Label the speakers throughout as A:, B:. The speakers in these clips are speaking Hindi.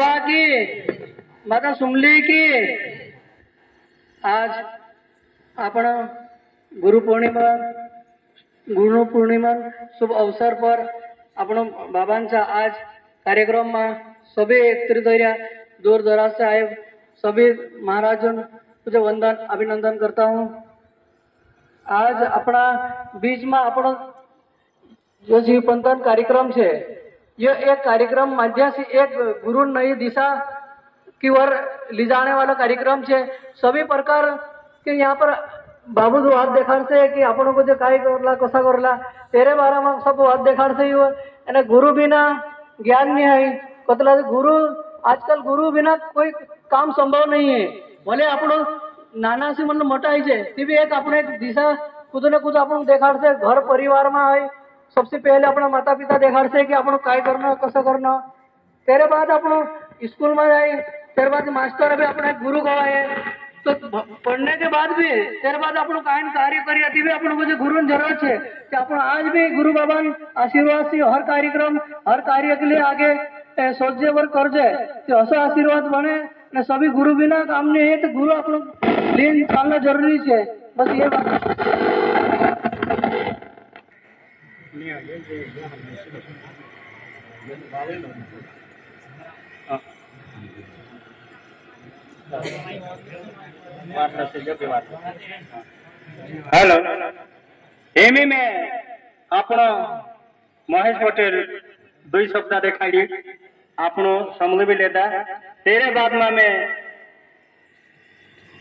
A: की माता सुमली की। आज आपण गुरु पूर्णिमा शुभ अवसर पर आपण बाबांचा आज कार्यक्रम में सभी एकत्रित हो दूर दराज से आए सभी महाराजों तुझे वंदन अभिनंदन करता हूँ। आज अपना बीच में आपण जो जीवपंथन कार्यक्रम है यह एक कार्यक्रम माध्यम से एक गुरु नई दिशा की ओर ले जाने वाला कार्यक्रम है। सभी प्रकार के यहाँ पर बाबू जो हाथ देखाड़ से कि आपनों को जो काय करला कसा करला तेरे बारे में सब हाथ देखाड़ से ही गुरु बिना ज्ञान नहीं है कतला गुरु आजकल गुरु बिना कोई काम संभव नहीं है। भले आपण नाना से मतलब मोटा है ती भी एक अपने एक दिशा कुछ न कुछ अपन देखाड़ से घर परिवार में है। सबसे पहले अपना माता पिता देखाड़ से कि अपन काय करना कसं करना तेरे बाद अपन स्कूल में जाए तेरे बाद मास्टर भी अपना गुरु गवाए तो पढ़ने के बाद भी तेरे बाद अपन काय कार्य करिए ती भी अपन मुझे गुरु जरूरत है कि अपन आज भी गुरु बाबा आशीर्वाद से हर कार्यक्रम हर कार्य के लिए आगे सोचे वर कर जाए तो ऐसा आशीर्वाद बने न सभी गुरु बिना काम नहीं है तो गुरु अपन लिए चलना जरूरी है। बस ये बात हेलो एमी में आपण महेश पटेल दुई शब्द देखाड़ी आपनो समझ भी लेता तेरे बाद में मैं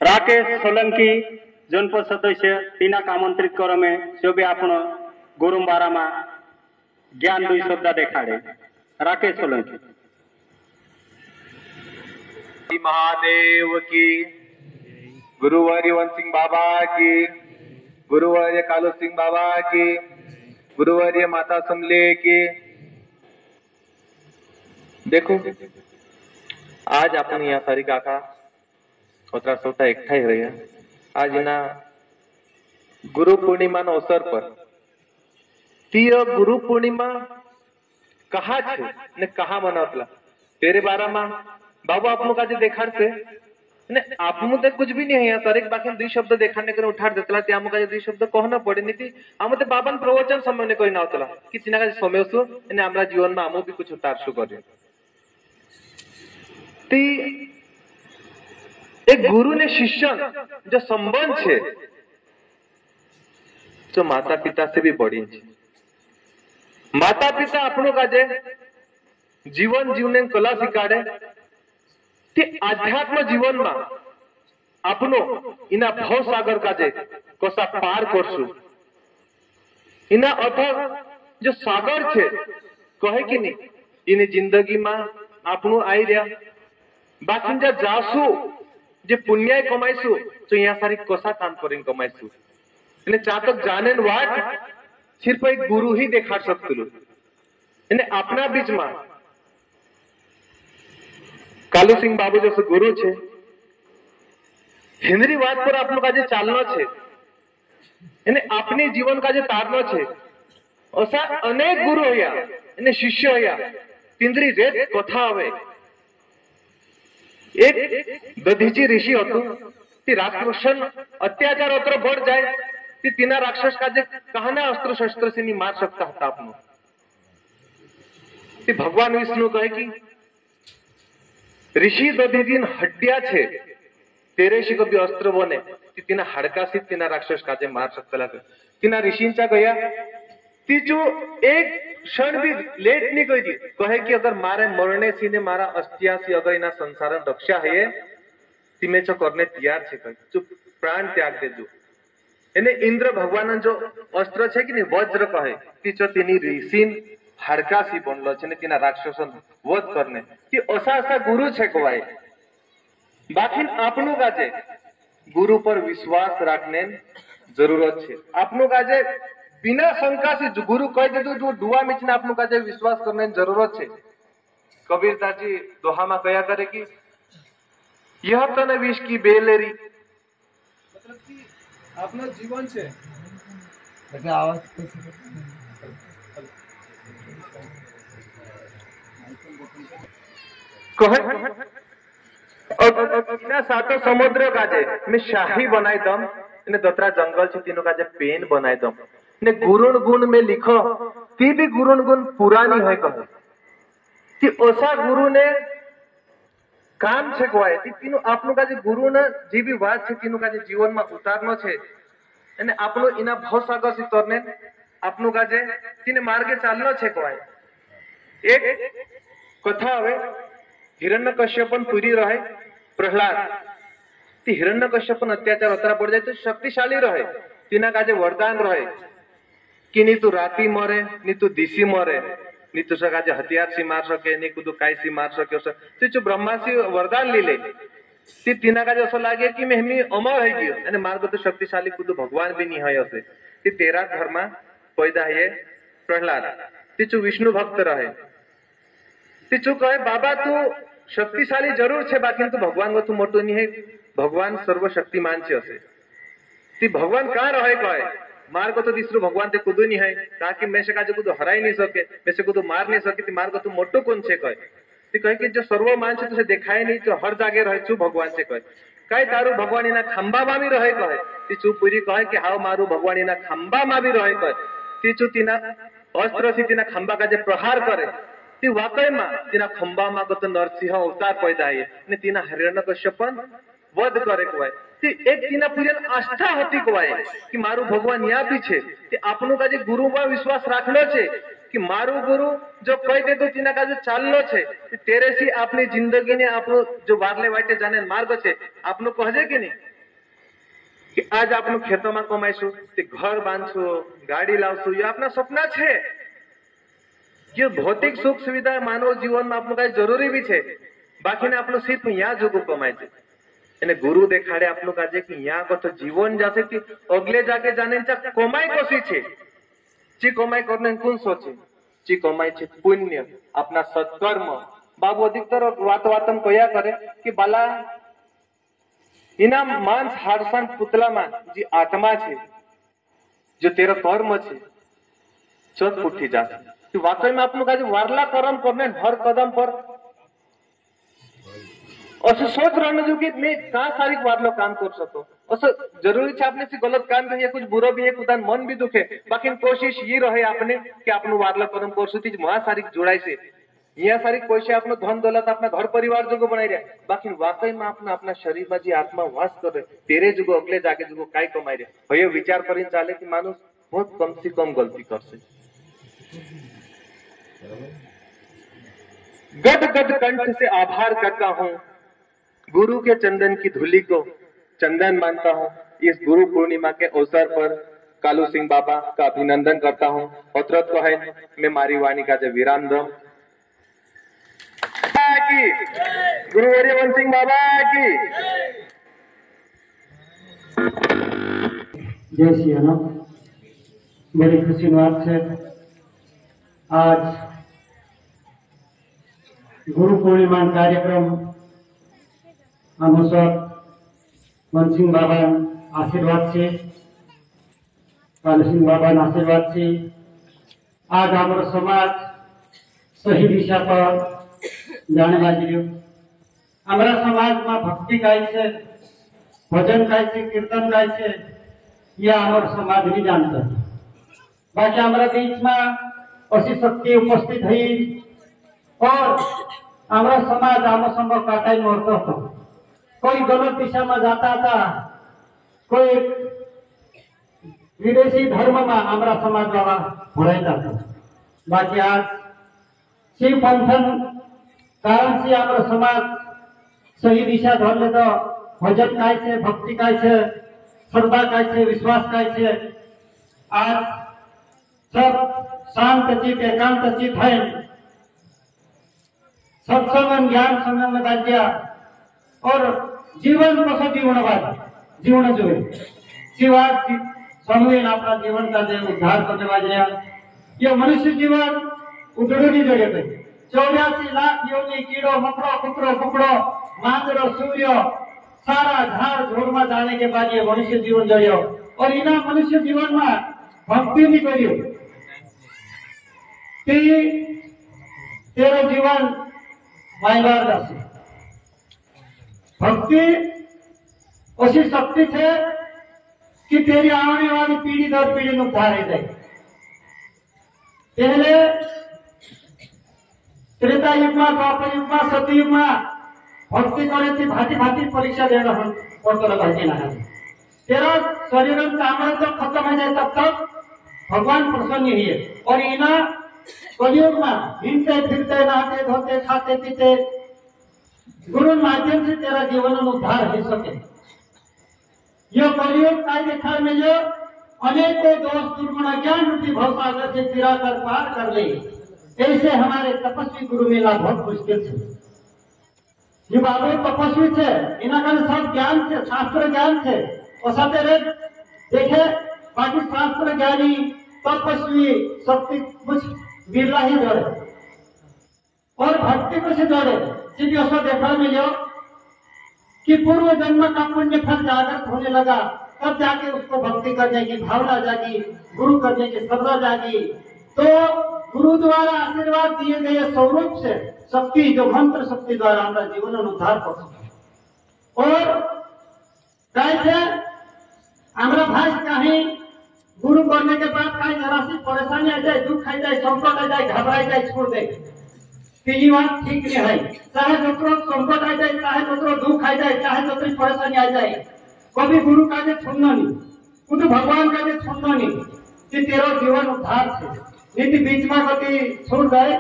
A: राकेश सोलंकी जनपद सदस्य तीना का आमंत्रित करो में जो भी आपण गुरुबारा में ज्ञान दुई शब्द देखाड़े। राकेश सोलंकी।
B: महादेव की, गुरुवर्य वन सिंह बाबा की, गुरुवर्य कालू सिंह बाबा की, गुरुवर्य माता समले की। देखो आज अपन यहाँ सारी काका उतरा सोता एकठा ही रही आज ना गुरु पूर्णिमा ना अवसर पर तीय गुरु पूर्णिमा कहा छे ने कहा मनावतला तेरे बारा में बाबू आप लोग आज देखाड़ से ने आप मुझे कुछ भी नहीं है सर एक बाकी दुई शब्द देखाने कर उठाड़ देतला ते आमका दुई शब्द कहना पड़े नीति आमते बाबान प्रवचन समय ने कोई नावतला किसी ना का समय सु ने हमरा जीवन में आमो भी कुछ उतारसु करे ती एक गुरु ने शिष्य जो संबंध है जो माता पिता से भी बड़ी है। माता पिता अपनों का जे जीवन जीवने कला सिखाड़े ते आध्यात्म जीवन में अपनो इना भव सागर का जे कसा पार करसु इना अथक जो सागर छे कहे कि नहीं इने जिंदगी में अपनो आई रहा बाकी जा जासु जे पुण्य कमाईसु तो यहाँ सारी कसा काम करें कमाईसु इने चातक जाने वाट सिर्फ एक गुरु ही देखाड़ सकते इने अपना बीच में कालू सिंह बाबू जैसे गुरु छे हिंदरी बात पर आप लोग आज चालना छे इने अपने जीवन का जो तारना छे ऐसा अनेक गुरु होया इने शिष्य होया तिंद्री रेत कथा हवे एक दधीची ऋषि हतु ती राक्षसन अत्याचार अत्र बढ़ जाए ती तीना राक्षस का जे कहना अस्त्र शस्त्र से नहीं मार सकता था आपनो ती भगवान विष्णु कहे कि ऋषि दधीदीन हड्डिया छे तेरे से कभी अस्त्र बने ती तीना हड़का से तीना राक्षस का जे मार सकता लगे तीना ऋषिंचा गया ती जो एक क्षण भी लेट नहीं गई कहे कि अगर मारे मरने सी ने मारा अस्थिया सी अगर इना संसार रक्षा है तिमे चो करने तैयार छे कही जो प्राण त्याग दे जो एने इंद्र भगवान जो अस्त्र छे कि नहीं वज्र कहे ती चो तिनी ऋषिन हड़का सी बनलो छे ने तिना राक्षसन वध करने ती असा असा गुरु छे कवाय बाकी आपनु काजे गुरु पर विश्वास रखने जरूरत छे आपनु काजे बिना शंका से गुरु कह दे जो दुआ में आपनु काजे विश्वास करने जरूरत छे। कबीरदास जी दोहा में कया करे कि यह तने विष की बेलेरी मतलब कि अपना जीवन छे आवाज कहे सातो समुद्र काजे मैं शाही बनाई दम ने दोतरा जंगल से तीनों काजे पेन बनाई दम ने गुरुण गुण में लिखो ती भी गुरुण गुण पुरानी है कहे ती ओसा गुरु ने काम छे कोए ती तीनों आपनो काजे गुरु ने जी भी बात छे तीनों काजे जीवन में उतारनो छे અને આપણો એના ભવસાગર સી તરને આપનું કાજે તીને માર્ગે ચાલનો છે કોય એક કથા હવે हिरण्यकश्यपन पूरी रहे प्रहलाद ती हिरण्यकश्यपन अत्याचार अतरा पड़ जाए तो शक्तिशाली रहे तीना काजे वरदान रहे कि नी तू राती मरे नी तू दिशी मरे नी तू सकाजे हथियार सी मार सके नी कुदू काय सी मार सके ती जो ब्रह्मासी वरदान लीले ती तीना काजे असो लागे कि मैं हमी अमर है गयो अने मार्ग तो शक्तिशाली कुदू भगवान भी नहीं है असे ती तेरा घर में पैदा है प्रहलाद ती चु विष्णु भक्त रहे ती चु कहे बाबा तू शक्तिशाली जरूर छे बाकी तू भगवान को तू मोटो नहीं है भगवान सर्वशक्तिमान छे असे ती भगवान कहाँ रहे कहे मार को तो तीसरो भगवान ते कुदू नहीं है ताकि मैं से काजे कुदू हराई नहीं सके मैं से कुदू मार नहीं सके ती मार को तू मोटो कौन छे कहे ती कहे कि जो सर्वमान छे तुझे देखाय नहीं जो हर जगह रहे छु भगवान से कहे कई तारू भगवान इना खंबा में भी रहे कहे ती चु पूरी कहे कि हाउ मारू भगवान इना खंबा में भी रहे कहे ती चु तीना अस्त्र से तीना खंबा का जे प्रहार करे ती वाकई में तीना खंबा में तो नरसिंह अवतार पैदा है ने तीना हिरण्यकश्यपन वध करे कोय ती एक तीना पूरी आस्था होती कोय कि मारू भगवान यहाँ भी छे ती आपनो का जे गुरु में विश्वास राखलो छे कि मारू गुरु जो कह दे तो तीना का जो चाललो छे तेरे सी अपनी जिंदगी ने आपनो जो वारले वाटे जाने मार्ग छे आपनो कहजे कि नहीं कि आज आपनो खेतों में कमाईशु ते घर बांधशु गाड़ी लावशु ये अपना सपना छे ये भौतिक सुख सुविधा मानव जीवन में आपनो काई जरूरी भी छे बाकी ने आपनो सिर्फ यहाँ जोगु कमाय छे एने गुरु देखाड़े आपनो काजे कि यहाँ को तो जीवन जासे कि अगले जाके जाने चा कमाई कोसी छे ची कमाई करने कौन सोचे ची कमाई छे पुण्य अपना सत्कर्म बाबू अधिकतर वातम कया करे कि बाला इना मांस हाड़सान पुतला में जी आत्मा छे जो तेरा कर्म छे चोट उठी जासे कि वाकई में आपनो काजे वारला कर्म करने हर कदम पर असं सोच रहने जो कि मैं कहाँ सारी वारलो काम कर सको असं जरूरी है आपने से गलत काम भी है कुछ बुरा भी है कुदान मन भी दुखे बाकी कोशिश ये रहे आपने कि आपनो वारला कर्म कर सुती महा सारी जोड़ाई से यहाँ सारी पैसे आपनो धन दौलत अपना घर परिवार जो बनाई रहे बाकी वाकई में अपना अपना शरीर में जी आत्मा वास करे तेरे जो अगले जाके जो काय कमाई रहे भैया विचार कर चाले कि मानुष बहुत कम से कम गलती कर से गद गद कंठ से आभार करता हूँ गुरु के चंदन की धूलि को चंदन मानता हूँ इस गुरु पूर्णिमा के अवसर पर कालू सिंह बाबा का अभिनंदन करता हूँ औत्रत को है मैं मारी वाणी का जब विराम दूं की गुरु हरिवंश सिंह बाबा की
C: जय श्री राम। बड़ी खुशी बात है आज गुरु पूर्णिमा कार्यक्रम अनुसार मनसिंह बाबा आशीर्वाद से कालू सिंह बाबा आशीर्वाद से आज हमारा समाज सही दिशा पर जाने लगी हमारा समाज में भक्ति गाय से भजन गाय से कीर्तन गाय से यह हमारा समाज नहीं जानता बाकी हमारा बीच में ऐसी शक्ति उपस्थित है और हमारा समाज आम संभव काटा ही मोड़ता था कोई गलत दिशा में जाता था कोई विदेशी धर्म में हमारा समाज वाला भराता था बाकी आज शिव पंथन कारण से हमारा समाज सही दिशा धर ले तो भजन काय से भक्ति काय से श्रद्धा काय से विश्वास काय से आज सब शांत चित एकांत चित है सत्संग ज्ञान संगम राज्य और जीवन कसं जीवन जो शिवा समूह अपना जीवन का जो उद्धार करने वाले ये मनुष्य जीवन उधड़ी जड़े 84 लाख योनि कीड़ो मकड़ो कुकड़ो कुकड़ो मांजरो सूर्य सारा झाड़ झोड़ में जाने के बाद ये मनुष्य जीवन जड़ियो और इना मनुष्य जीवन में भक्ति नहीं करियो तेरा जीवन मायलार दासी भक्ति ऐसी शक्ति है कि तेरी आने वाली पीढ़ी दर पीढ़ी में उद्धार दे। पहले त्रेता युग में, द्वापर युग में, सतयुग में भक्ति करे थी भांति भांति परीक्षा देना पड़ता लगा के ना तेरा शरीर चामड़ा जब खत्म हो जाए तब तक भगवान प्रसन्न ही है। और इना कलयुग में हिंडते फिरते नहाते धोते खाते पीते गुरु माध्यम से तेरा जीवन में उद्धार हो सके। यह कलयुग का देखा में जो अनेकों दोष दुर्गुण ज्ञान रूपी भवसागर से फिरा कर पार कर ले, ऐसे हमारे तपस्वी गुरु मिला बहुत मुश्किल से। ये बाबू तपस्वी थे, इनका सब ज्ञान से शास्त्र ज्ञान थे और सतेरे देखे बाकी शास्त्र ज्ञानी तपस्वी शक्ति कुछ बिरला ही जोड़े और भक्ति को से जोड़े। सिर्फ ऐसा देखा मिलो कि पूर्व जन्म का पुण्य फल जागृत होने लगा, तब जाके उसको भक्ति करने की भावना जागी, गुरु करने की श्रद्धा जागी। तो गुरु द्वारा आशीर्वाद दिए गए स्वरूप से शक्ति जो मंत्र शक्ति द्वारा हमारा जीवन उद्धार कर सके। और कैसे हमारा भाई कहीं गुरु करने के बाद कहीं जरा सी परेशानी आ जाए, दुख आ जाए, संकट आ जाए, घबराई जाए, छोड़ दे, तो ये बात ठीक नहीं है। चाहे जो संकट आ जाए, चाहे जो दुख आ जाए, चाहे जो परेशानी आ जाए, कभी गुरु का जे छोड़ना नहीं, खुद भगवान का जे छोड़ना नहीं कि तेरा जीवन उद्धार से नीति बीच में कभी छोड़ जाए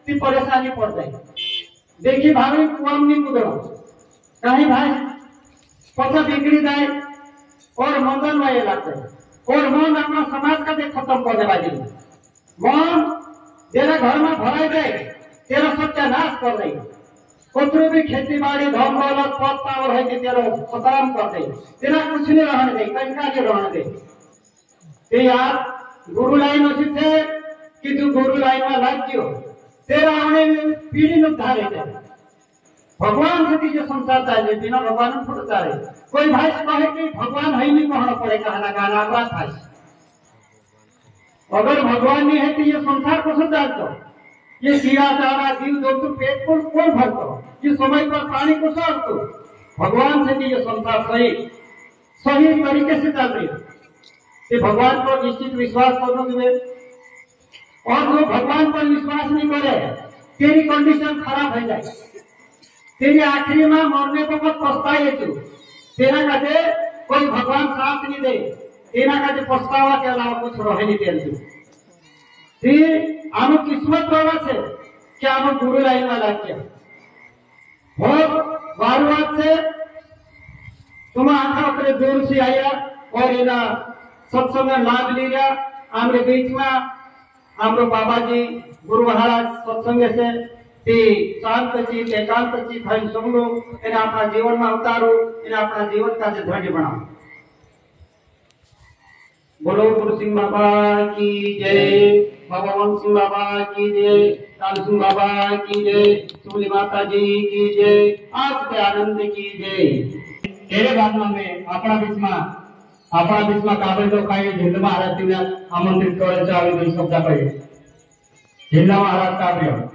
C: तो परेशानी पड़ जाए। देखिए भाई कुआं नहीं कूदो, कहीं भाई पता बिगड़ी जाए और मंगल में लग जाए और मन अपना समाज का भी खत्म करने वाली मन तेरा घर में भराई दे, तेरा सत्यानाश कर दे। कोई भी खेती बाड़ी धन दौलत पद पावर है कि तेरा खत्म कर दे, तेरा कुछ नहीं रहने दे, कहीं का नहीं रहने दे। तो यार गुरु लाइन उचित है कि तू गुरु लाइन में लग गयो, तेरा आने पीढ़ी में उद्धार है। भगवान से जो संसार चाहिए बिना भगवान थोड़ा चाहे। कोई भाई कहे कि भगवान है नहीं कहना पड़े, कहना गाना अपराध भाई। अगर भगवान नहीं है तो ये संसार को समझाते, ये कीड़ा चारा जीव जंतु पेट को कौन भरता, ये समय पर पानी को सारतो। भगवान से ये संसार सही तरीके से चल रही है। भगवान पर निश्चित विश्वास करना तुम्हें, और जो भगवान पर विश्वास नहीं करे तेरी कंडीशन खराब हो जाए, तेरी आखिरी में मरने को बहुत पछताए तू। तेरा कहते कोई भगवान साथ नहीं दे, तेरा कहते पछतावा के अलावा कुछ रहे नहीं तेरे। आम किस्मत रहा से कि आम गुरु लाइन में लग गया। बहुत बार से तुम आखा अपने दूर से आया और इना सत्संग में लाभ लिया। हमारे बीच में हमारे बाबा जी गुरु महाराज सत्संग से शांत चित एकांत चित है सब लोग इन्हें अपना जीवन में उतारो, इन्हें अपना जीवन का धन्य बनाओ। बोलो गुरु सिंह बाबा की जय, बाबा वन सिंह बाबा की जय, काल सिंह बाबा की जय, सुमली माता जी की जय, आज के आनंद की जय। तेरे बाद में अपना बीच में काबल जो खाई झिंड महाराज ने आमंत्रित करे चाहे दो शब्द कहे झिंड महाराज काव्य।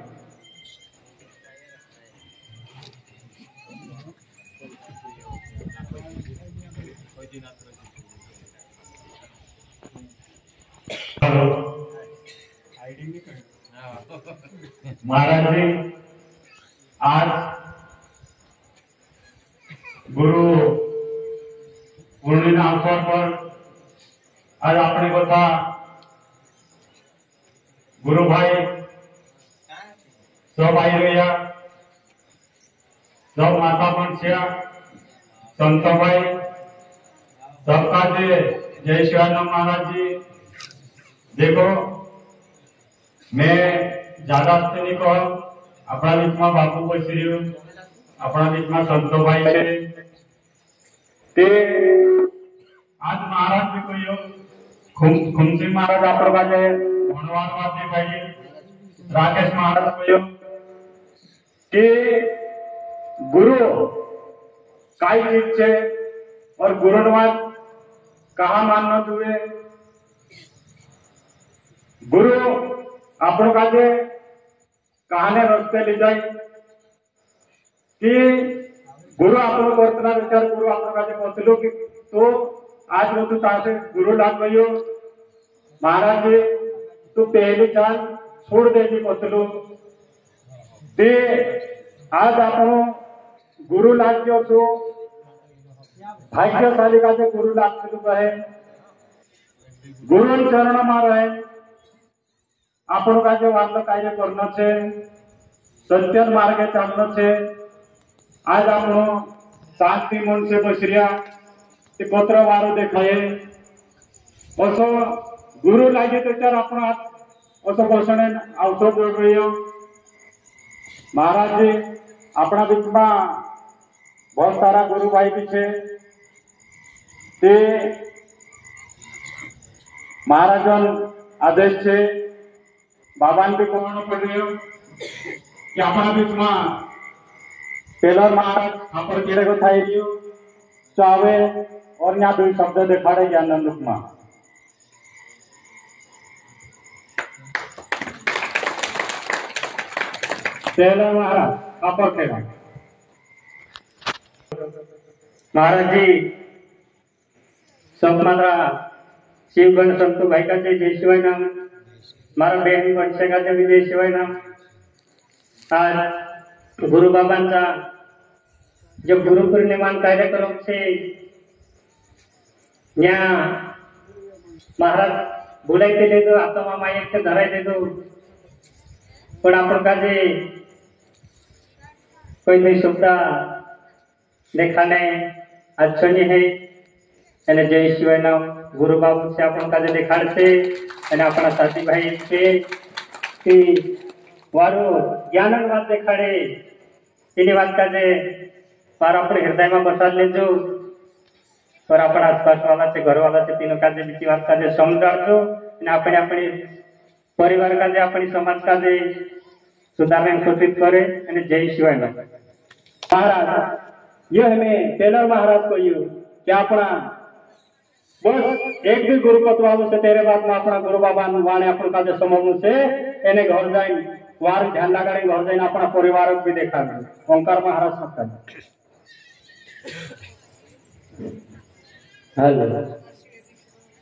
C: महाराज जी आज गुरु पूर्णिमा अवसर पर आज अपने कथा गुरु भाई सब आई रहा, सब माता मनसिया संत भाई सबका जय शिवानंद महाराज जी। देखो मैं ज्यादा नहीं कहूं, अपना बीच में बापू को श्री अपना बीच में संत भाई ते आज महाराज भी कोई खुमसिंह महाराज आप पाहिजे, राकेश महाराज को कि गुरु काय चीज है और गुरुवाद कहा मानना चाहिए। गुरु આપણો કાજે કહાને રસ્તે લઈ જાય कि गुरु आपण करतना विचार गुरु आपण काजे पहुंचलो कि तो आज वो तू तासे गुरु लाग गयो महाराज जी तू पहली चाल छोड़ दे जी पहुंचलो ते आज आपण गुरु लाग गयो तो भाग्यशाली काजे गुरु लाग कहे गुरु चरण में रहे आपण काजे वार्ता कार्य करना छे सत्य मार्गे चालना छे आज आपण शांति मन से बसरिया ते पत्र वारो देखाये असो गुरु लागे त्याच्यावर आपण असो बसणे आवतो बोल रहियो महाराज जी अपना बीच में बहुत सारा गुरु भाई भी छे ते महाराजन आदेश छे बाबान भी कहना पड़ रही कि अपना बीच में टेलर महाराज आपण केड़े को थाई रही तो आवे और यहाँ 2 शब्द दिखाड़े ज्ञान रूप में टेलर महाराज अपर टेलर महाराज जी सब मारा शिवगण संतो भाई का जय शिवाय नाम मारा बहन वंशे का जय शिवाय नाम आज गुरु बाबांचा जब गुरु पूर्णिमा कार्यक्रम से यहाँ महाराज बोलाई दे दो आता मामा एक से धराई दे दो पण आपण का जे कोई नहीं सुविधा देखाने अच्छी है एने जय शिवाय नाम गुरु बाबू से अपन का जे देखाड़ से एने अपना साथी भाई से कि वारो ज्ञानन बात देखाड़े तेनी बात का जे पार अपने हृदय में बसा लेजो और अपना आसपास वाला से घर वाला से तीनों का जे बीची बात का जे समझाड़ो एने अपने अपने परिवार का जे अपनी समाज का जे सुधारने कोशिश करे एने जय शिवाय नाम महाराज यह हमें टेलर महाराज को यू कि अपना बस एक भी गुरु पतवाबू से तेरे बात में अपना गुरु बाबा वाणे अपन का जो समूह से एने घर जाए वार ध्यान लगाड़े घर जाए अपना परिवार भी देखा ओंकार महाराज सकता हेलो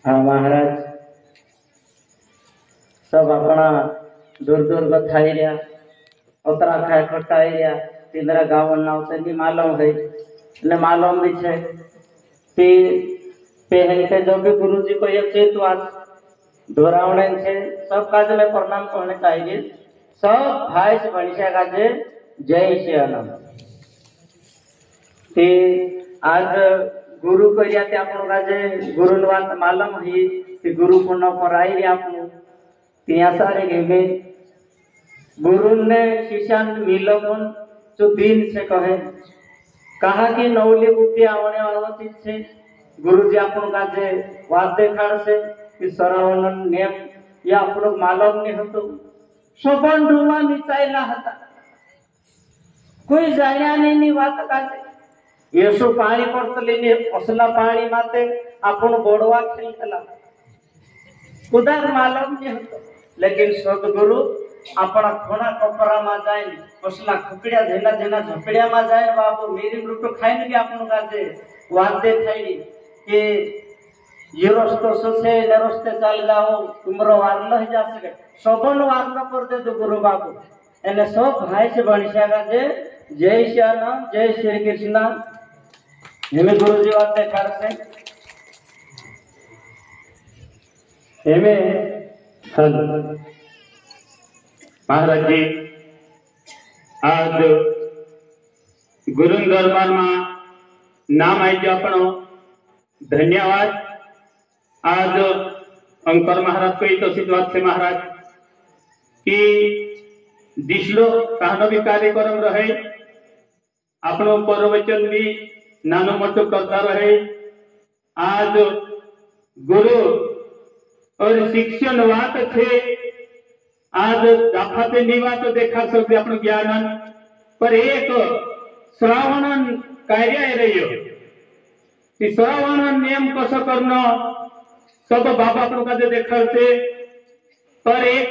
C: हाँ महाराज सब अपना दूर दूर कथा एरिया उतरा खाए खट्टा एरिया तिंद्रा गाँव नाव से भी मालूम है એટલે मालूम भी है कि पहले के जो भी गुरु जी को ये चेत आज दोहरावने से सब काज में प्रणाम करने चाहिए सब भाई से भणिष्या काजे जय श्री अनंत ते आज गुरु करिया ते आपण काजे गुरु बात मालूम है कि गुरु पुण्य पराई रे आपण त्या सारे गेमे गुरु ने शिष्यान मिलन जो दिन से कहे कहा कि नौली बुद्धि आवने वाला चीज से गुरु जी अपन का जे वाद देखाड़ से कि सरवण नियम या अपन मालूम नहीं होतो सोबन डोला मिचाइला हता कोई जाण्या नहीं बात का येसु पानी पड़तले ने असला पानी माते अपन बोडवा खेलतला उधर मालूम नहीं होतो लेकिन सदगुरु अपना खोना कपरा में जाए असला खुकड़िया झेना झेना झपड़िया में जाए बाबू मेरी लुटो खाई भी अपन का जे वादे खाई कि ये रस्तो से ने रस्ते चल जाओ तुमरो वार लह जा सके सबन वार न कर दे तो गुरु बाबू एने सब भाई से बणिया का जे जय श्याम जय श्री कृष्ण हेमे गुरु जी वाते करते हेमे महाराज जी आज गुरु दरबार में नाम आई जो अपनो धन्यवाद आज अंकर महाराज को तो सिद्धवाद से महाराज कि दिशलो कहनो भी कार्यक्रम रहे अपनो प्रवचन भी नानो मोटो करता रहे आज गुरु और शिक्षण बात थे आज दाफाते निवात देखा सकते अपन ज्ञान पर एक श्रावण कार्य रहियो कि श्रावण नियम कसं करणं सब बाबा अपन का देखा से पर एक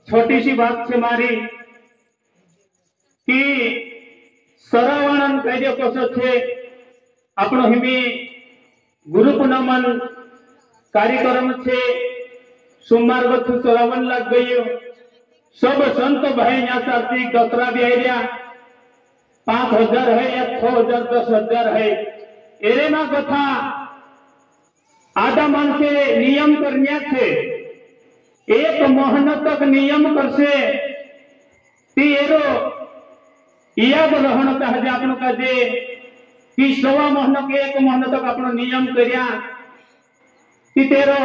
C: छोटी सी बात से मारी कि
D: सरावण कार्य कसो छे આપણો हिमी गुरु पूनमन कार्यक्रम छे सोमवार बथु सरावण लग गयो सब संत भाई यहाँ साथी दसरा भी आया 5000 है या 6000 10,000 है एरे ना कथा आधा मन से नियम करने थे एक महीना तक नियम करसे तेरो याद रहना चाहिए आपन का जे कि 1.5 महीना के 1 महीना तक अपन नियम करिया कि तेरो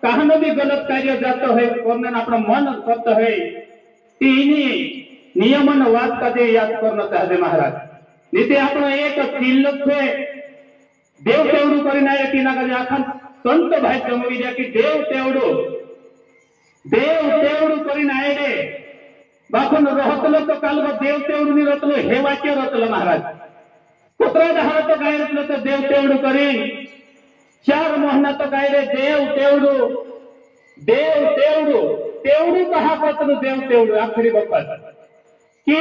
D: कहनो भी गलत कार्य जातो है करने अपना मन करता है तीनी नियमन वाद का जे याद करना चाहिए महाराज नीति अपना एक तिलक थे देव तेवडू करीना की ना का आखन संत भाई जमवी जा कि देव तेवडू करीना रे बाखन रहतलो तो काल देव तेवडू नि रतलो हे वाक्य रतलो महाराज कुत्रा दहार तो गाय रतलो तो देव तेवडू करी 4 महीना तो गाय रे देव तेवडू कहा पत्र देव तेवडू आखिरी बखत कि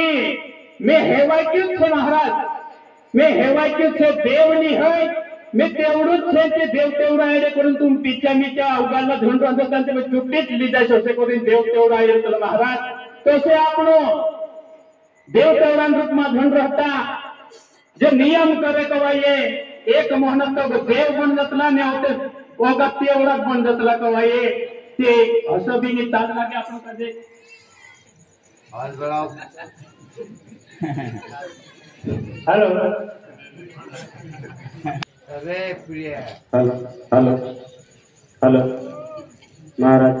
D: मैं हे वाक्य छे महाराज मैं हे वाक्य छे देव नि है मैं तेवडू छे ते देव तेवडा रे करून तुम मीच्या उगाला झुंड अंधकांते में चुट्टीच लीधा सोसे करून देव तेवडा रे तो महाराज तो से आपनो देव तेवडा रूप में धन रहता जो नियम करे कवाये 1 महीना तक देव बन जतला ने होते ओगा तेवडा बन जतला कवाये ते असबी नि ताल लागे आपन कजे
E: आवाज बढ़ाओ
D: हेलो
E: अरे प्रिय
C: हेलो महाराज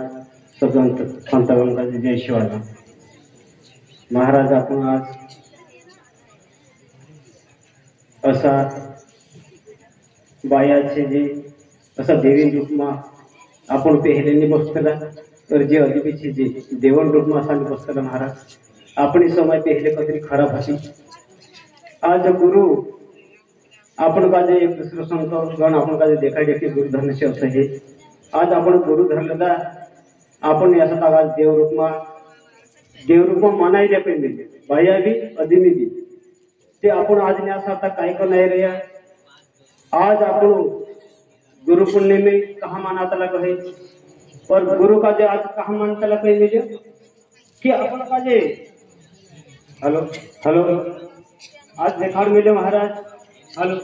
C: संतगण का जय शिवाजी महाराज आपण आज असा बायाचे जे असा देवी रूप में आपण पहले बसतला तर जे अधिपीचे जे देवण रूप में असा बसतला महाराज अपनी समय पहले कतरी खराब होती आज गुरु आपण का जे दूसरे संत गण आपण का जे देखा देखी गुरु धरने से असं है आज आपण गुरु धरलेला आपण याचा आज देव रूप में मनाई दे पे मिले बाया भी अधीमी भी ते आपण आज ने असा काय को नहीं रहा आज आपण गुरु पुण्य में कहा मानाता लगा है और गुरु का जो आज कहा मानता लगा है मुझे कि अपन का जे हेलो आज देखा मिले महाराज हेलो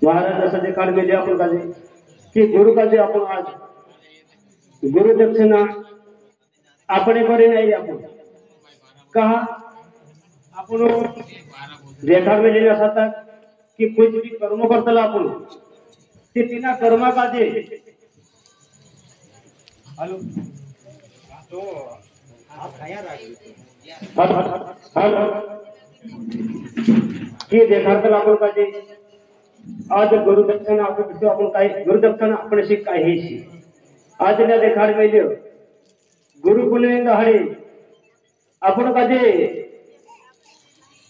C: महाराज ऐसा देखा मिले अपन का जे कि गुरु का जो अपन आज गुरु दक्षिणा अपने करे नहीं अपन कहा अपन देखा मिले ऐसा तक कि कुछ भी कर्म करता अपन तिना कर्मा का जे हेलो तो आप खाया हेलो कि देखा अपन का जे आज गुरु दक्षिणा अपन काय गुरु दक्षिणा अपने से काय है आज ने देखा मिले गुरु पुण्य दहाड़े अपन का जे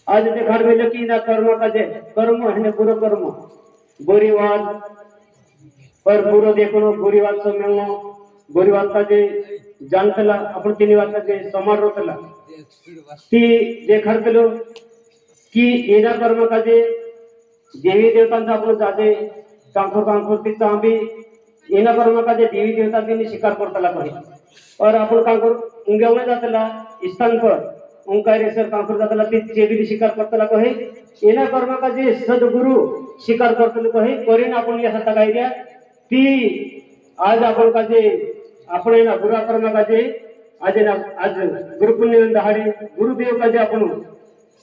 C: आज देखा मिले कि ना कर्म का जे कर्म है पूरा कर्म गोरीवाद और पूरा देखो गोरीवाद समय गोरीवाद का जे जानतला अपन तीन बात का जे समाज रोतला कि देखा लो कि एना कर्म का जे देवी देवतांचा आपण जाते कांखोर ती चांबी एना कर्म का जे देवी देवता के शिकार करतला कही और आपण कांखोर उंगेवणे जातला स्थान पर ओंकारेश्वर कांखोर जातला ती चेबी शिकार करतला कही एना कर्म का जे सद्गुरु शिकार करतले कही करीन आपण या हाता गायल्या ती आज आपण का जे आपण ना गुरु कर्म का जे आज गुरु पुण्य दहाड़े गुरुदेव का जे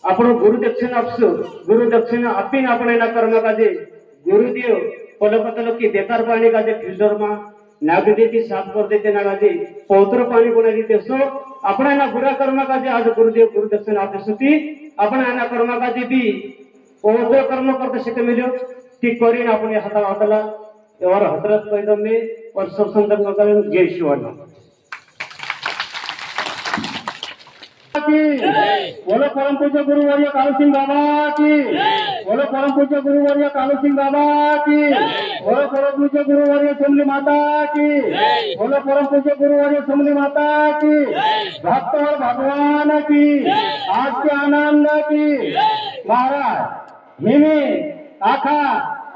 C: आपण गुरु दक्षिणा अपीन आपण ना कर्म का जे गुरुदेव पलपतलो की बेकार पानी का जे फिल्टर में नाग देती साफ कर देते ना जे पवित्र पानी बना देते सो आपण ना गुरु कर्म का जे आज गुरुदेव गुरु दक्षिणा आपे सुती आपण ना कर्म का जे भी पवित्र कर्म करते शिक मिलो ती करीन आपण हाता हाताला और हजरत पैदम में और सब संदर्भ में जय शिवाजी की बोलो परम पूज्य गुरुवर्य कालू सिंह बाबा की बोलो परम पूज्य गुरुवर्य कालू सिंह बाबा की बोलो परम पूज्य गुरुवर्य समली माता की बोलो परम पूज्य गुरुवर्य समली माता की भक्त और भगवान की आज के आनंद की महाराज हिमी आखा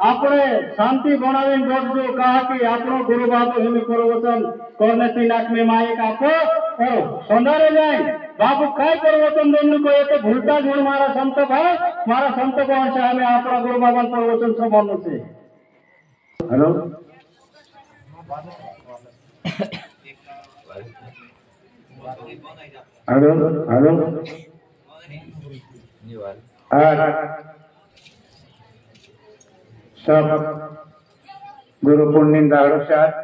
C: આપણે શાંતિ બનાવીને જોડજો કહા કે આપણો ગુરુ બાબુ હિમી પ્રવચન કરને તિલાક में माइक आपो करो संधारे जाए बाबू काय प्रवचन देने को एक भूलता जोड़ मारा संत भाई मारा संत कौन सा हमें अपना गुरु बाबा प्रवचन संभालने से हेलो हेलो हेलो सब गुरु पूर्णिमा दाड़ोशात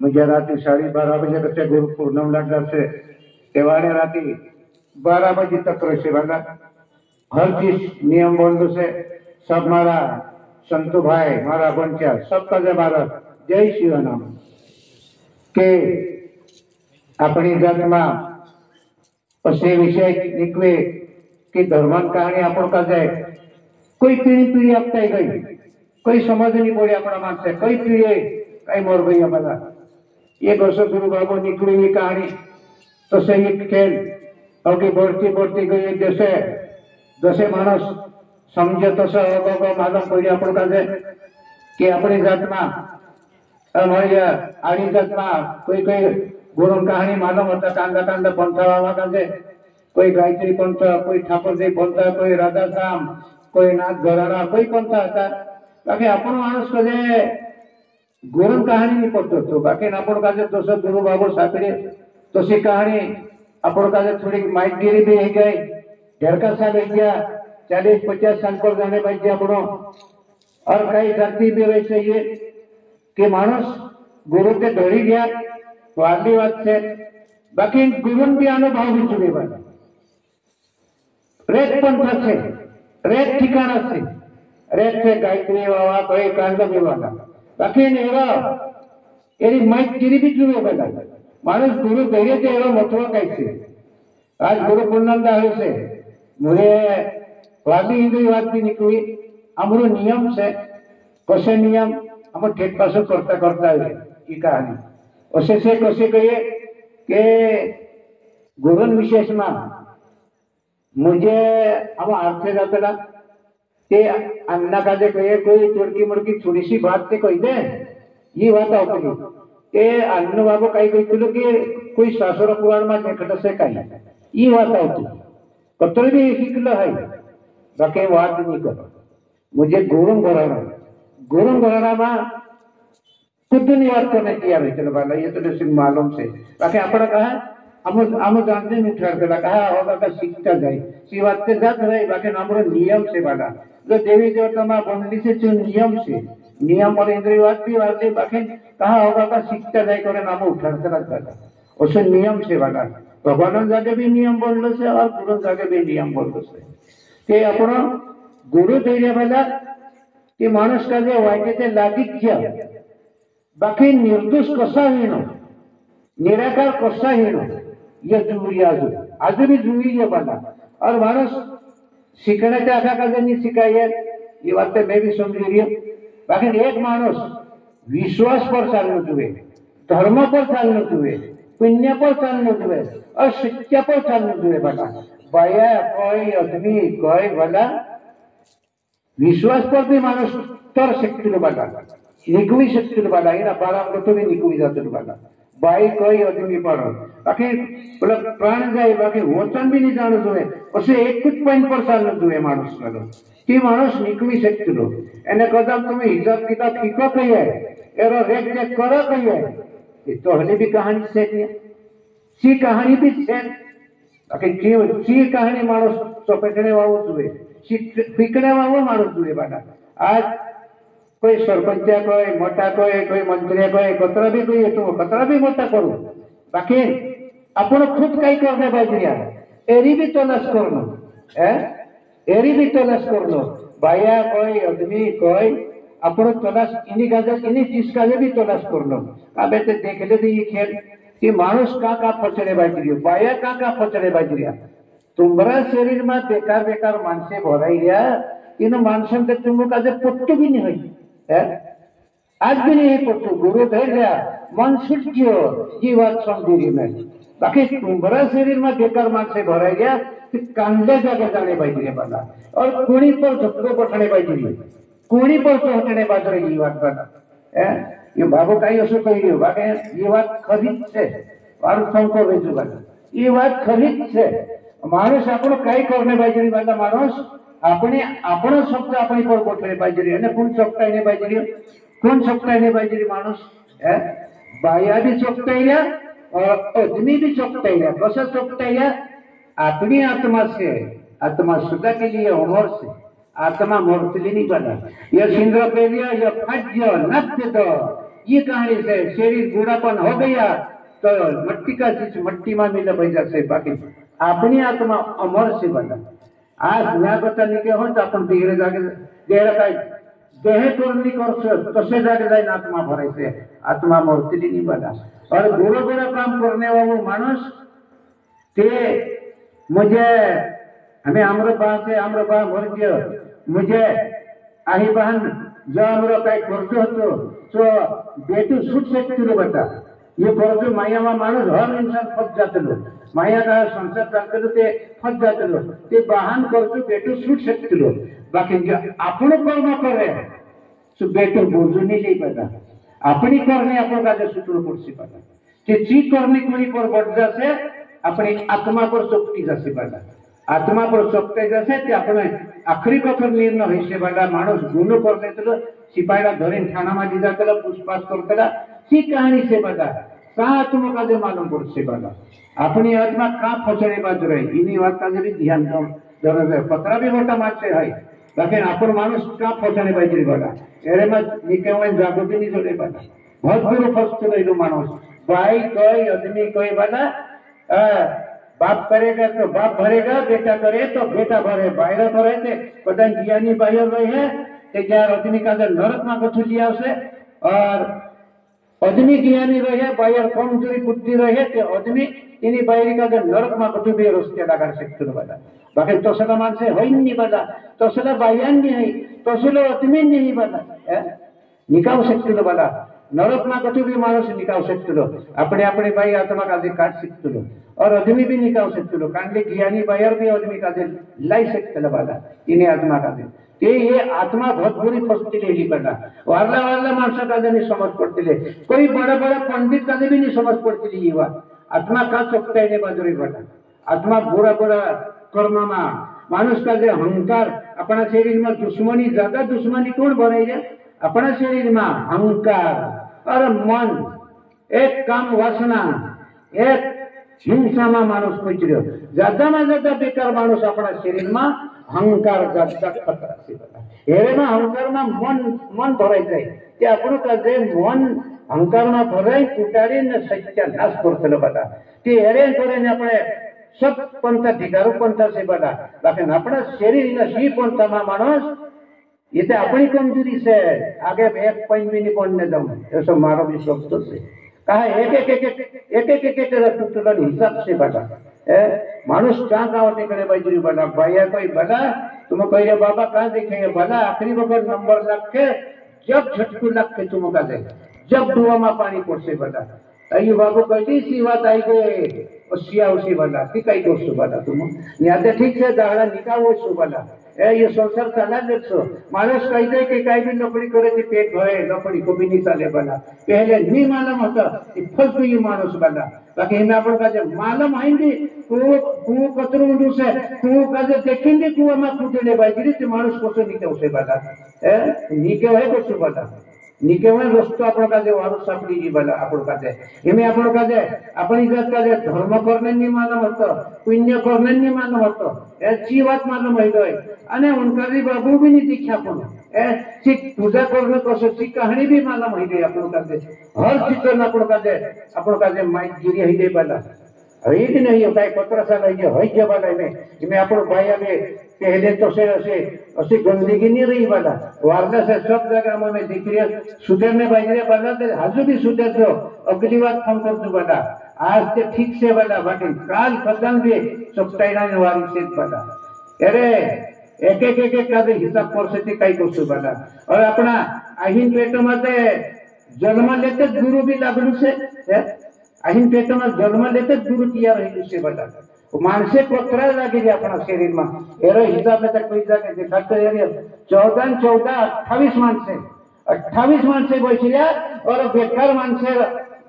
C: मुझे रात 12:30 बजे तक गुरु पूर्णिमा लग से तेवाड़े रात 12 बजे तक रहे वाला हर चीज नियम बंधु से सब मारा संतु भाई मारा बंचा सबका जय मारा जय शिव नाम के अपनी जात में पसे विषय निकवे कि धर्मन कहानी अपन का जाए कोई पीढ़ी अपताई गई कोई समझ नहीं पड़ी अपना मानसे कोई पीढ़ी कई मोर गई हमारा एक वर्ष गुरु बाबू निकली हुई कहानी तो सही खेल अगे बढ़ती गई जैसे जैसे मानस समझे तो मालूम पड़ी अपन का कि अपनी जात में हमारी आड़ी जात में कोई गुरु कहानी मालूम होता कांदा पंथा का कोई गायत्री पंथ कोई ठाकुर जी पंथ कोई राधा श्याम कोई नाथ घराना कोई पंथा था बाकी अपन मानस कदे गुरु कहानी नहीं पड़तो तो बाकी अपन का दोष गुरु बाबू साकरे तो सी कहानी अपन का थोड़ी माइटगिरी भी है गई ढेर का साल हो गया 40-50 साल पर जाने बैठ गया अपनो और कई धरती भी वैसे ये कि मानस गुरु के डरी गया तो आदमी बात से बाकी गुरु भी अनुभव भी चुने वाला रेत पंथ से रेत ठिकाना से रेत से गायत्री बाबा कोई कांड भी वाला बाकी एवा एरी माइटगिरी भी चुने वाला मानस गुरु धैर्य से एवा महत्व कैसे आज गुरु पूर्णिमा है मुझे वाली इंद्री बात भी निकली हमारो नियम से कसे नियम हम ठेठ पास करता है ये कहानी उसे से कसे कहिए कि गुरु विशेष में मुझे हम अर्थ जाता ते अन्ना का जे कहिए कोई तुड़की मुड़की थोड़ी सी बात से कही दे ये बात होती के अन्न बाबू कहीं कहते कि कोई शास्त्र पुराण में देखने से कहीं ये बात होती पत्र भी शिकल है बाकी बात नहीं करो मुझे गुरु घराना में खुद नहीं बात करने किया भाई चलो वाला ये तो सिर्फ मालूम से बाकी अपना कहा हम जानते नहीं उठा कहा होगा का सीखता जाए सी बात से जात रहे बाकी हमारे नियम से वाला जो देवी देवता माँ बंदी से जो नियम और इंद्रियवाद भी वाले बाकी कहा होगा का सीखता जाए करे नाम उठा चला उसे नियम से वाला भगवान जाके भी नियम बोल से और गुरु जाके भी नियम बोल से ते अपन गुरु धैर्य वाला कि मानस का जो वाक्य लागी गया बाकी निर्दोष कसा हीनो निराकार कसा हीनो ये जरूरी आज भी जरूरी है बना और मानस सीखने के आखा का नहीं सिखाई है ये बात मैं भी समझ रही हूँ बाकी एक मानस विश्वास पर चालू जुए धर्म पर चालू जुए पुण्य पर चालू जुए और शिक्षा पर चालू जुए बना बाया कोई आदमी कोई वाला विश्वास पर भी मानस तर शक्ति बना निकवी शक्ति बना ये ना 12 तो भी निकवी जाते बना बाई कोई आदमी पर बाकी बोला प्राण जाए बाकी वचन भी नहीं जानो जुए उसे एक कुछ पॉइंट पर चालू जुए मानस वालों ती मानस निकवी शक्ति लो एने कदम तुम्हें हिसाब किताब ठीको कही है एरो रेट चेक करो कही है ये तो हले भी कहानी से सी कहानी भी से बाकी सी कहानी मानस चौपेटने वालों जुए सी फिकने वालों मानस जुए बना आज कोई सरपंच कोई मोटा कोई मंत्री कोई कतरा भी कोई तो कतरा भी मोटा करो बाकी अपन खुद कई करने बाजिया एरी भी तलाश करनो एरी भी तलाश करनो बाया कोई आदमी कोई अपन तलाश इन्हीं चीज का भी तलाश करनो अब ऐसे देख ले ये खेल
F: कि माणूस का फचणे बाजरी बाया का फचणे बाजरिया तुम्हारा शरीर में बेकार बेकार मानसे भराई रहा इन मानसन के तुम का पट्टू भी नहीं हुई आज भी नहीं पट्टू गुरु धैर्य मन सूर्य ये बात समझी में बाकी तुम्हारा शरीर में बेकार मानसे भराई गया कांदे जाके जाने बाजरी बना और कुणी पर झटको पठने बाजरी कुणी पर हटने बाजरे ये बात बना ये बाबू कहीं असो कही बाकी ये बात खरी है और शंकर रही बना ये बात खरी है माणूस आपण काही करणे पाहिजे माझा माणूस आपण शब्द आपण पर बोलले पाहिजे आणि कोण चोकताय नाही पाहिजे कोण चोकताय नाही पाहिजे माणूस बाया भी चोकताय और आदमी भी चोकताय कसं चोकताय अपनी आत्मा से आत्मा सदा के लिए अमर से आत्मा मरतली नहीं बना यह सिंद्र पेलिया यह खाद्य नत्य तो ये कहानी से शरीर बूढ़ापन हो गया तो मट्टी का चीज मट्टी में मिला पैसा से बाकी अपनी आत्मा अमर से बना आज न्याय बता निके हो तो अपन बिगड़े जाके देह काय देह करनी कर तसे जाके जाए आत्मा भरे से आत्मा मरतली नहीं बना और बुरा बुरा काम करने वाला मानुष ते मुझे हमें आम्रपा से आम्रपा भर मुझे आही बहन जो आम्र काय खर्च होतो तो बेटू सुट सकते बता ये कर्ज माया में मानुष हर इंसान फस जाते माया का संसार चालते ते फस जाते ते वाहन कर्ज बेटू सुट सकते बाकी आपण कर्म करे तो बेटू बोझू नहीं ले पाता अपनी करने अपन का सुटू पड़सी पाता ते ची करने कोनी पर बढ़ जासे अपनी आत्मा पर शक्ति जासे पाता आत्मा पर शक्ति जासे ते अपने आखरी कथर निर्णय होई से बाला मानुष गुण करने तो सिपाहीला धरीन थाना में दी जातला पूछपाछ करतला सी कहानी से बता का आत्मा का मालूम पड़ से बता अपनी आत्मा का फचड़े बाज रही इन्हीं बात का भी ध्यान दो जरूरत है पत्रा भी मोटा मारते है लेकिन अपन मानुष का फचड़े बाज बता एरे में निके जागृति नहीं जोड़े बता बहुत गुरु फस्त रही मानुष भाई कोई आदमी कोई बता बाप करेगा तो बाप भरेगा बेटा करे तो बेटा भरे बाहर भरे थे पता ज्ञानी बाहर रहे हैं कि क्या आदमी का नरक में कथू लिया उसे और आदमी ज्ञानी रहे बाहर कमजोरी बुद्धि रहे तो आदमी इन्हीं बाहरी का नरक में कथू भी रस्ते लगा सकते बता बाकी तोसला मानसे हो नहीं बता तोसला बाह्यान नहीं है तोसला आदमी नहीं बता निकाल सकते बता नरक में कथू भी मानुष निकाल सकते अपने अपने भाई आत्मा का काट सकते और आदमी भी निकाल सकते कारण ज्ञानी बाहर भी आदमी का लाई सकते बाला इन्हें आत्मा का ते ये आत्मा बहुत बुरी फसती ले बना वारला वारला माणसा का नहीं समझ पड़ती कोई बड़ा बड़ा पंडित का भी नहीं समझ पड़ती ये बात आत्मा का चुकता है बाजूरी बना आत्मा बुरा बुरा कर्म में मानुष का अहंकार अपना शरीर में दुश्मनी ज्यादा दुश्मनी कौन बनाई अपना शरीर में अहंकार और मन एक काम वासना एक हिंसा में मानुष पहुंच ज्यादा में ज्यादा बेकार मानुष अपना शरीर में अहंकार ज्यादा खतरा से बता हेरे में अहंकार में मन भराई जाए कि अपन का मन अहंकार में भराई कुटाड़ी ने सत्यानाश करते बता कि हेरे करे अपने सब पंथा धिकारू पंथा से बता लेकिन अपना शरीर सी पंथा में मानुष ये तो अपनी कमजोरी से आगे एक पॉइंट भी नहीं पढ़ने जाऊँ ऐसा मारो भी शब्द से कहा एक हिसाब से बता मानुष कहाँ कहाँ करे बाजरी बना भैया कोई बना तुम कहिए बाबा कहाँ देखेंगे बना आखिरी वक्त नंबर लग के जब झटकू लग के तुम का दे जब दुआ में पानी पड़ से बना ये बाबू कहती सी बात आई गए उसी बना ठीक है दोस्तों बना तुम यहाँ ठीक से दाड़ा निकालो सो बना ये संसार चला देखो मानुष कही दे कि कहीं भी नौकरी करे थी पेट भरे नौकरी को भी नहीं चले बना पहले नहीं मालूम होता फंस गई मानुष बना बाकी हमें अपन का मालूम आएंगे कुओं कचरू उड़ू से कुओं का देखेंगे कुआ में कूदने बाजी मानुष को से निके उसे बना निके है कुछ बना निके हुए वस्तु अपन का वारु सापड़ी जी बना अपन का इमे अपन का अपनी जात का धर्म करने नहीं मालूम होता पुण्य करने नहीं मालूम होता ऐसी बात मालूम है गए अने उनका भी बाबू भी नहीं दिखा अपन ऐसी पूजा करने को सच्ची कहानी भी मालूम है गई अपन का हर चीज अपन का माइक गिरी है गई बना एक नहीं होता है 15 साल है बना में अपन भाई में पहले तो से ऐसी गंदगी नहीं रही बना वारला से सब जगह में दिख रही सुधरने बाजरे बना हजू भी सुधर दो अगली बात फोन कर दो बना आज ते ठीक से बना बाकी काल खतन भी चुपटाईना वारी से बना अरे एक एक एक एक कादे हिसाब परिस्थिती काही गोष्ट बना और अपना आहीन पेट मध्ये जन्म लेते गुरु भी लागलू से आहीन पेट में जन्म लेते गुरु किया रही से बना मानसे कोतरा लगी अपना शरीर में एरो हिसाब में तक कोई जाके दिखाते रहिए 14 14 28 मानसे 28 मानसे बैठिया और बेकार मानसे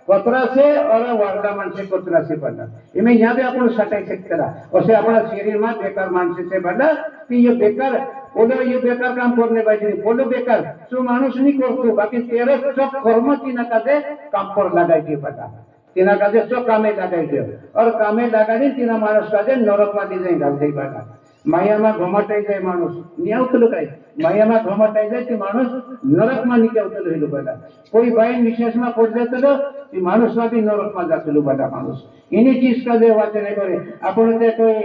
F: कोतरा से और वारदा मानसे कोतरा से बना इमे यहाँ भी अपन सटाई सकते रहा और से अपना शरीर में बेकार मानसे से बना कि ये बेकार बोलो ये बेकार काम करने बाजी बोलो बेकार सो मानुष नहीं करतो बाकी तेरे सब कर्म तीना काजे काम पर लगाई के बना तीना काजे सब कामे लगाई दे और कामे लगाई तीना मानुष काजे नरक में दी घाल दे बना माया में घमटाई जाए मानुष निया उतलो काय माया में घमटाई जाए ती मानुष नरक में निके उतलो हेलो बना कोई बाई विशेष में पड़ जाते तो ती मानुष में भी नरक में जातलो बना मानुष इन्हीं चीज का दे वाचन करे अपन ते कोई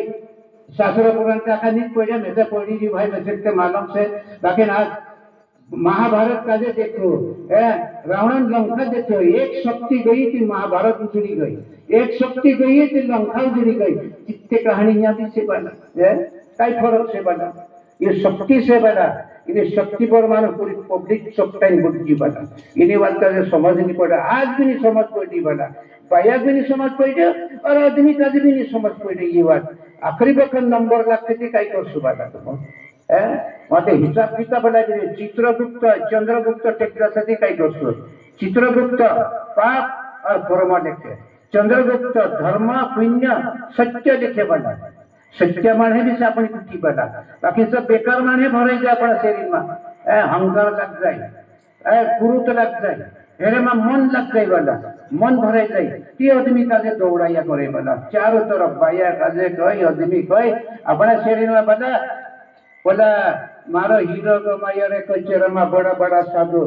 F: शास्त्र पुराण का खानिक पढ़े मैं तो पढ़ी जी भाई वैसे के मालूम से लेकिन आज महाभारत का जे देखो रावण लंका देखो एक शक्ति गई थी महाभारत उजड़ी गई एक शक्ति गई थी लंका उजड़ी गई कितने कहानी यहाँ भी से बना कई फर्क से बना ये शक्ति से बना इन्हें शक्ति पर मानो पूरी पब्लिक सबटाइम बुद्धि बना इन्हें बात का समझ नहीं पड़ा आज भी नहीं समझ पड़ी बना पाया भी नहीं समझ पड़े और आदमी का भी नहीं समझ पड़े ये बात आखिरी वक्त नंबर लगते थे कई कर सुबह तुम मत हिसाब किताब बना चित्रगुप्त चंद्रगुप्त टेक्रासाठी कई कर चित्रगुप्त पाप और कर्म लिखे चंद्रगुप्त धर्म पुण्य सत्य लिखे बना सत्य माने भी अपन कुटी बना बाकी सब बेकार माने भरे जाए अपना शरीर में हंकार लग जाए कुरुत लग जाए हेरे में मन लग जाए वाला मन भरे जाए ती आदमी काजे दौड़ाइया करे वाला चारों तरफ बाया काजे गई आदमी गई अपना शरीर में बना बोला मारो हीरो को मायर कचेर में बड़ा बड़ा साधु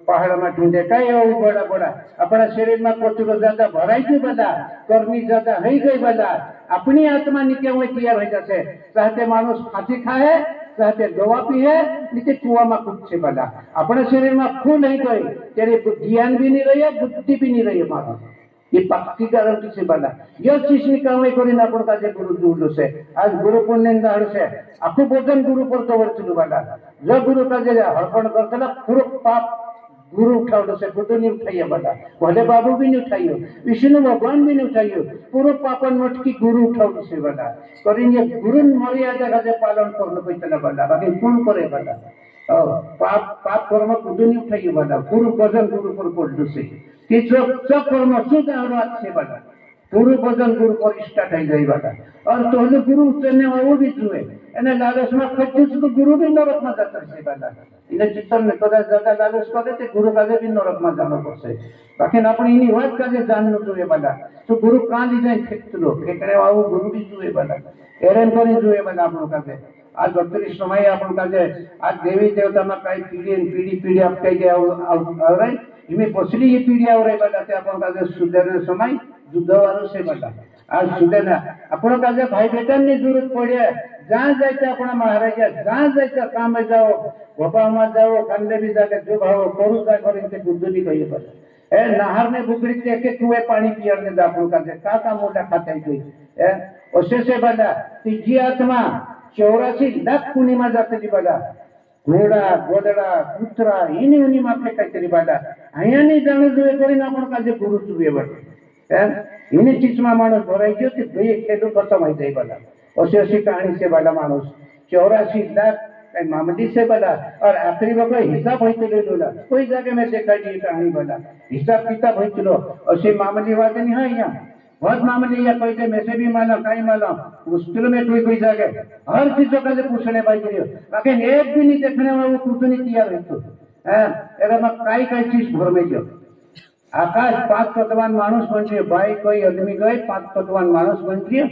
F: पहाड़ में ढूंढे कई बड़ा बड़ा अपना शरीर में कोचरो ज्यादा भराई गई बला कर्मी ज्यादा है गई बला अपनी आत्मा निके हुए तैयार हो जाते चाहते मानुष फांसी खाए चाहते दवा पिए नीचे कुआ में कुछ से बला अपने शरीर में खून नहीं गए तेरे ज्ञान भी नहीं रही बुद्धि भी नहीं रही मानुष ये पक्की गारंटी से बना यह चीज निकाल करें अपन का गुरु दूर से आज गुरु पुण्य से आपको भोजन गुरु पर तो वर्चलू बना जो गुरु का अर्पण करता पूरा पाप गुरु उठाओ से खुद नहीं उठाइए बना भले बाबू भी नहीं उठाइयो विष्णु भगवान भी नहीं उठाइयो पूरा पापन मठ की गुरु उठाओ से बना करेंगे गुरु मर्यादा का पालन करने को इतना बना बाकी कौन करे बना पाप पाप कर्म खुद नहीं उठाइए बना गुरु भजन गुरु पर पढ़लू से सब कर्म शुद्ध से बना गुरु भजन गुरु पर स्टार्ट हो गई बना और तो गुरु उचरने वो भी जुए एने लालच में खच्चू तो गुरु भी नरक में जाता है बना इन्हें चित्तन में कदा ज्यादा लालच करे तो गुरु का भी नरक में जाना पड़से बाकी अपने इन्हीं बात का जानना जुए बना तो गुरु कहाँ ली जाए फेंकलो फेंकने वाला गुरु भी जुए बना एरन पर ही जुए बना आप लोग का आज 32 समय अपन का आज देवी देवता में कई पीढ़ी पीढ़ी आप कई गए इनमें पछली ये पीढ़ी और बताते अपन का सुधरने समय युद्ध वालों से बता आज सुधरना अपन का भाई बेटा नहीं जरूरत पड़े जहाँ जाते अपना महाराजा जहाँ जाते काम में जाओ भोपाल में जाओ कंडे भी जाके जो भाव करू जा कर बुद्ध भी कही पड़े नहर में बुकरी के कुएं पानी पियरने जा अपन का काम मोटा खाता ही उससे से बता जी आत्मा 84 लाख पूर्णिमा जाते बड़ा घोड़ा गोदड़ा कुतरा इन्हीं उन्हीं मापे कई बड़ा अँ नहीं जाने जुए करी अपन का गुरु चुए बटे इन्हीं चीज में मानुष भराई गयो तो भाई खेलू खत्म हो जाए बड़ा ऐसी कहानी से बड़ा मानुष 84 लाख मामली से बड़ा और आखिरी वक्त हिसाब होते ले कोई जगह में देखा जी कहानी बड़ा हिसाब किताब होते ऐसी मामली बात नहीं है यहाँ बहुत मामले या कोई में से भी मानो कहीं मानो मुश्किल में कोई जगह हर चीजों का पूछने पाई लेकिन एक भी नहीं देखने में वो कुछ नहीं किया कई चीज भर में जो आकाश 5 तत्वान मानुष बन गए भाई कोई आदमी गए 5 तत्वान मानुष बन गए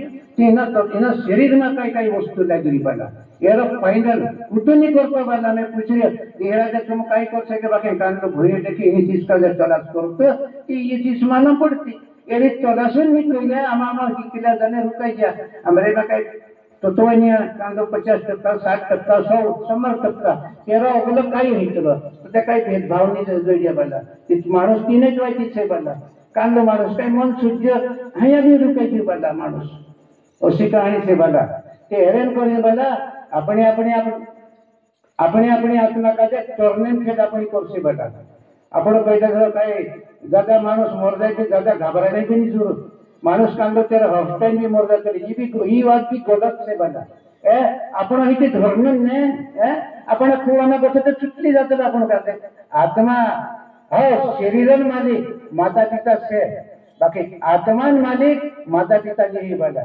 F: शरीर में कई कई वस्तु लगी बना ये फाइनल कुछ नहीं कर पाला मैं पूछ रही तुम कई कर सके बाकी कान भूरी देखी इन चीज का तलाश करते ये चीज मालूम पड़ती ये तलाशन नहीं कही आमा किला जाने रुकाई गया हमारे में कई तो कांदो 50% 60% 100% तेरा अगलं काही नाही केलं तर त्या काही भेदभाव नाही जोडल्या बला ती माणूस तीनच वाईट इच्छा बला कांदो माणूस काही मन सूर्य हाया भी रुकायची बला माणूस अशी कहाणी से बला ते हेरेन करे बला अपने अपने अपने अपने आत्मा का टर्निंग खेद अपनी करसे बला आपण पहिला काय ज्यादा माणूस मर जाए ज्यादा घबराने भी नहीं जरूरत माणूस कांदो तेरा हॉस्टाइन भी मर जाते ये बात भी गलत से बना आपण इथे धर्म ने आपण खुवाना बसते चुटली जाते आपण करते आत्मा हो शरीर मालिक माता पिता से बाकी आत्मान मालिक माता पिता जी ही बना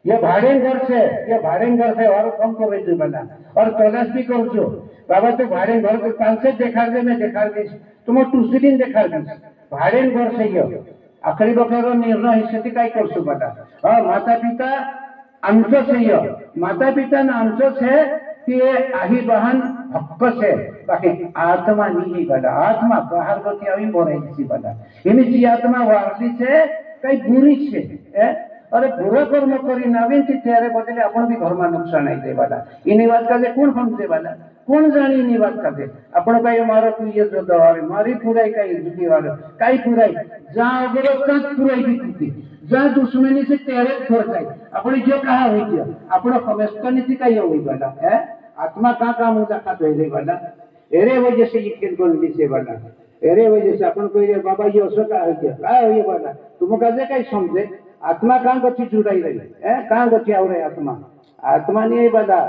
F: ये भाड़े घर से और कम को भेज बना और तलाश भी कर जो बाबा तो भाड़े घर के कान से देखा दे मैं देखा दी तुम दूसरी दिन देखा दी भाड़े घर से ये आखरी बकर निर्णय हिस्से काय करसो बना हाँ माता पिता आमचंच है माता पिता ना आमचंच है कि आही बहन हक्क से बाकी आत्मा नहीं बना आत्मा बाहर गति अभी बोरायची बना इन्हीं जी आत्मा वारली से कई बुरी से अरे बुरा कर्म करी नवीन थी तेरे बदले अपन भी घर में नुकसान आई दे वाला इन्हीं बात का कौन समझे वाला कौन जानी इन्हीं बात का अपन का ये मारो तू ये जो दवारे मारी पुराई का जुटी वाले काई पुराई जहाँ अगर कहाँ पुराई भी थी जहाँ दुश्मनी से तेरे छोड़ जाए अपने जो कहा हुई किया अपना समझता नहीं का ये हुई वाला है आत्मा कहाँ मुझा का पहले वाला एरे वजह से ये खेल बोल से वाला एरे वजह से अपन कोई बाबा ये असो का हो गया ये वाला तुम कहे कहीं समझे आत्मा कहाँ गति जुड़ाई रही है कहाँ गति आ रही आत्मा आत्मा नहीं बदा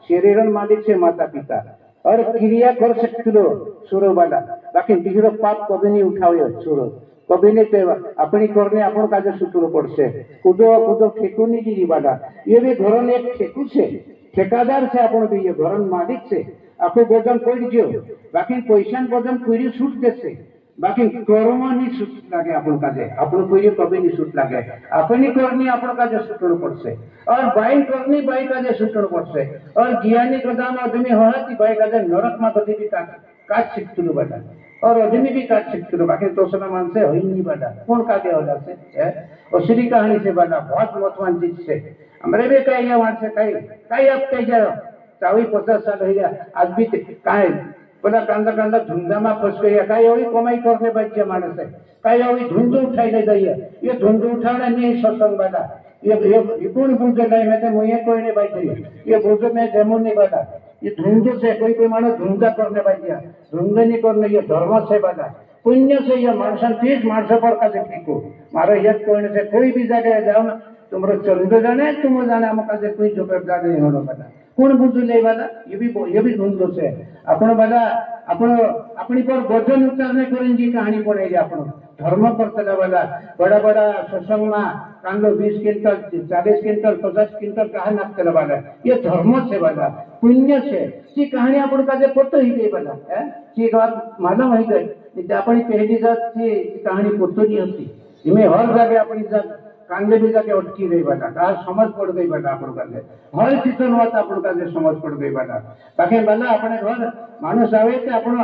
F: शरीर मालिक से माता पिता और क्रिया कर सकते लो सुरो वाला बाकी दिगरो पाप कभी नहीं उठाओ सुरो कभी नहीं पेवा अपनी करने अपन का जो सुतरो पड़से कूदो ठेकू नहीं जी वाला ये भी घरन एक ठेकू से ठेकादार से अपन भी ये घरन मालिक से आपको वजन पड़ जो बाकी पैसा वजन पूरी छूट देसे बाकी कर्म नहीं छूट लगे अपन का अपन कोई कभी नहीं छूट लगे अपनी करनी अपन का छूटना पड़से और बाई करनी बाई का छूटना पड़से और ज्ञानी कदम आदमी हो बाई का नरक में कभी भी काट सीखते बता और आदमी भी काट सीखते बाकी दोसरा मान से हो नहीं बता कौन काटे होला से और श्री कहानी से बता बहुत महत्वपूर्ण चीज से हमारे भी कहीं वहां से कहीं आप कही जाओ 40-50 साल हो गया आज भी कहीं बोला कांदा धुंधा में फंस गई कई अभी कमाई करने बच्चे मानस है कई अभी धुंध उठाई ले जाइए ये धुंध उठाना नहीं सत्संग वाला ये कौन बुझे नहीं मैं तो मुझे कोई नहीं बैठी ये बुझे मैं जमू नहीं बता ये धुंध से कोई मानो धुंधा करने बैठिया धुंध नहीं करने ये धर्म से बता पुण्य से ये मानसन तीस मानस पर का देखो मारो ये कोई भी जगह जाओ ना तुम्हारे चंद्र जाने तुम जाने हम का कोई जो जाने नहीं होना बता कौन बुझू ले वाला ये भी धुंध से अपन वाला अपन अपनी पर वजन उतारने करेंगे कहानी पड़ेगी अपन धर्म पर चला वाला बड़ा सत्संग में कांदो 20 क्विंटल 40 क्विंटल 50 क्विंटल कहा नाप चला वाला ये धर्म से वाला पुण्य से ये कहानी अपन का पत्तो ही गई वाला है ये बात मालूम ही गई अपनी पहली जात से कहानी पत्तो नहीं होती इनमें हर जगह अपनी जात कांगले भी जाके अटकी रही बता कहा समझ पड़ गई बता अपन का हर चिंतन हुआ अपन का समझ पड़ गई बता ताकि बता अपने घर मानुष आवे तो अपन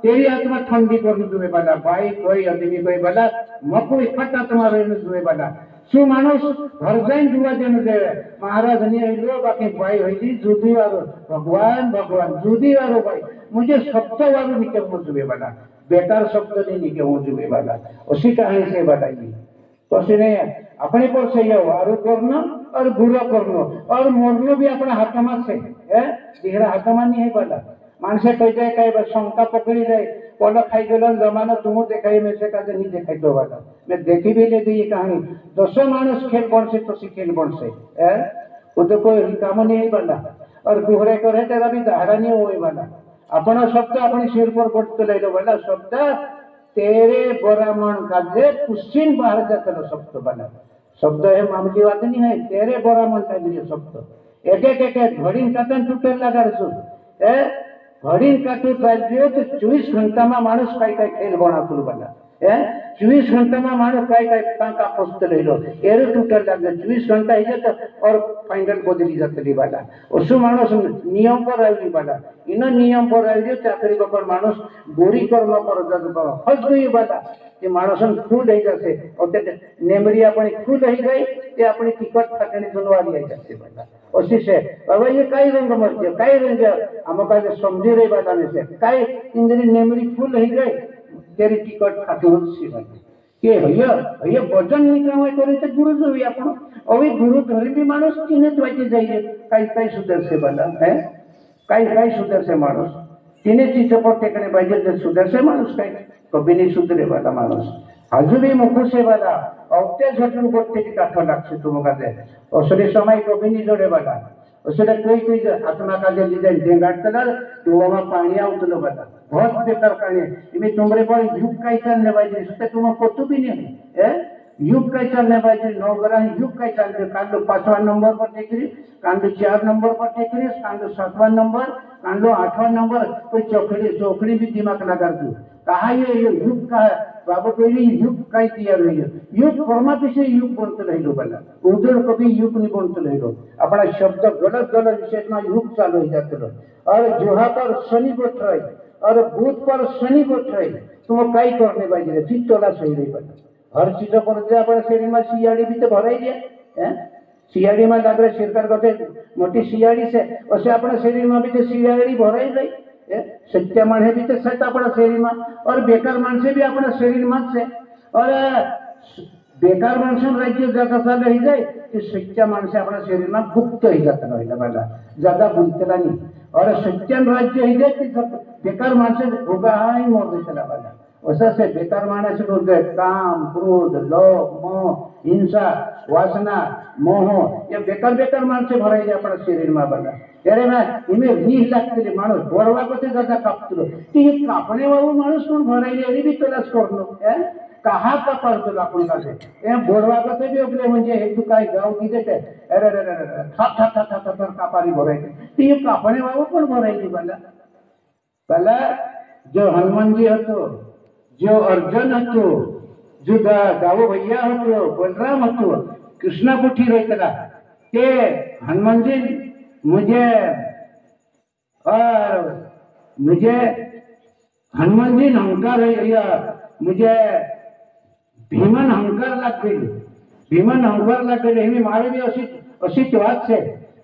F: तेरी आत्मा ठंडी करनी जुए बता भाई कोई आदमी कोई बता मको इकट्ठा आत्मा रहने जुए बता शू मानुष घर जाइन जुआ देने दे महाराज नहीं आइलो बाकी भाई होई जुदी वारो भगवान जुदी वारो भाई मुझे शब्द वारो निके हो जुए बता बेकार शब्द नहीं निके हो जुए बता उसी कहानी से बताइए तो उसने अपने पर से ये वारो करना और बुरा करना और मरना भी अपना हाथ में से दिहरा हाथ में नहीं है बता मानसे कह जाए कई शंका पकड़ी जाए पल खाई गलन जमाना तुम देखाई में से कहते नहीं देखाई दो वाला मैं देखी भी ले दी ये कहानी 10 मानुष खेल बन से तो खेल बन से वो तो कोई काम नहीं है बना और गुहरे करे तेरा भी दहाड़ा नहीं हुए बना अपना शब्द अपने सिर पर बढ़ते ले लो बना शब्द तेरे ब्राह्मण का जे पुष्चिन बाहर जाता शब्द बना शब्द है मामूली बात नहीं है तेरे ब्राह्मण का लिए शब्द एक घड़ी कतन टूटे लगा घड़ी का टूट रहा तो 24 घंटा में मानुष कई खेल बना तुल बना 24 घंटा में मानुष कई का पोस्ट ले लो एरे टूटर लग 24 घंटा ही जाता और फाइनल बदली जाते वाला उसु मानुष नियम पर रही वाला इन नियम पर रही चाकरी पर मानुष गोरी कर्म पर फंस गई वाला ये मानुष फूल ही जाते और नेमरी अपनी फूल ही गई ये अपनी टिकट फटने सुनवाली आई जाते वाला उसी से बाबा ये कई रंग मरते कई रंग हम समझे रही बात से कई इंद्री नेमरी फूल ही गई तेरी टिकट फाटी के हय वजन निकाय करे ते गुरु जो आपण अवे गुरु धर्मी माणूस तिने वाटे जाइए काही सुधरसे बाला है काही सुधरसे माणूस तिने चिचपट टेकणे पाहिजे ते सुधरसे माणूस काय कभी नहीं सुधरे वाला माणूस हजूरी मुखुसे वाला औते झटन करते की काठ लागছে तुम काजे असले समय कभी नहीं जोड़े वाला असले कोई आत्मा काजे डिजाइन डेंगाटला तुमा पानी आउतलो वाला बहुत बेकार कहानी इमे तुमरे पर युग काय चलने पाहिजे सते तुम पत्तू भी नहीं है युग काय चलने पाहिजे नवग्रह युग काय चलते कांडो 5वां नंबर पर टेकरी कांडो 4 नंबर पर टेकरी कांडो 7वां नंबर कांडो 8वां नंबर कोई चौकड़ी भी दिमाग लगा दो कहा ये युग का बाबू कोई युग काय तैयार हुई युग कर्मा पीछे युग बनते रहिलो वाला उधर कभी युग नहीं बनते रहिलो अपना शब्द गलत विशेष में युग चालू हो जाते और जोहा पर शनि बैठ रहे और बुध पर शनि बैठ रहे तुम कई करने पाहिजे चित्तला सही रही पाहिजे हर चीज पर अपने शरीर में सियाड़ी भी तो भराई दिया सियाड़ी में लग रहा सरकार कहते मोटी सियाड़ी से वैसे अपने शरीर में भी तो सियाड़ी भराई गई सच्चा मन है भी तो सच अपना शरीर में और बेकार मन से भी अपना शरीर में से और बेकार मानसून राज्य ज्यादा साल रही जाए कि सच्चा माणसे अपना शरीर में गुप्त ही जाता रहिला पाहिला ज्यादा बोलतेला नहीं और सच्चा राज्य ही जाए कि बेकार माणसे भोगा ही मोर देतेला पाहिला वैसा से बेकार मानस लोग काम क्रोध लोभ मोह हिंसा वासना मोह ये बेकार माणसे भराई अपना शरीर में बना ત્યારે ના એમે 20 લાખ થી માણસ ભરવા કોતે જતા કાપતો કે એ કાપણે વાળું માણસ કોણ ભરાઈ લે એની બી તલાશ કરનો હે कहा का पडतो आपण कासे ए बोरवा कसे बी आपले म्हणजे हे तू काय गाव किती ते अरे अरे अरे था कापारी भरायची ती कापणे वाळू पण भरायची पहला जो हनुमान जी હતો जो अर्जुन હતો जो दावो भैया હતો बलराम હતો कृष्णा पुठी रहतला ते हनुमान जी मुझे हनुमान जी अहंकार मुझे भीमन अहंकार लग गई मारे भी अशी बात से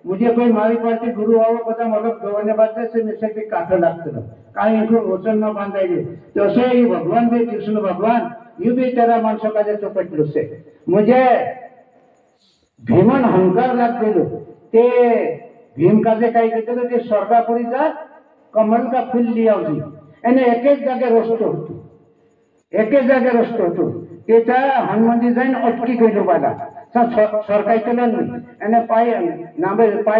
F: मुझे कोई मारी पार्टी गुरु आओ पता मतलब गवाने बात से मिसे भी काठ लगते कहीं इनको वचन न बांधाई तो ऐसे ही भगवान भी कृष्ण भगवान यू भी तेरा मानसों का चौपट से मुझे भीमन अहंकार लग गई ते भीम का जे काही कहते ते स्वर्गापुरीचा कमल का फूल लिया होती एने एक जागे रस्तो होतो त्याचा हनुमानजी जाईन अटकी गेलो बाला सरकायतलो नाही एने पाय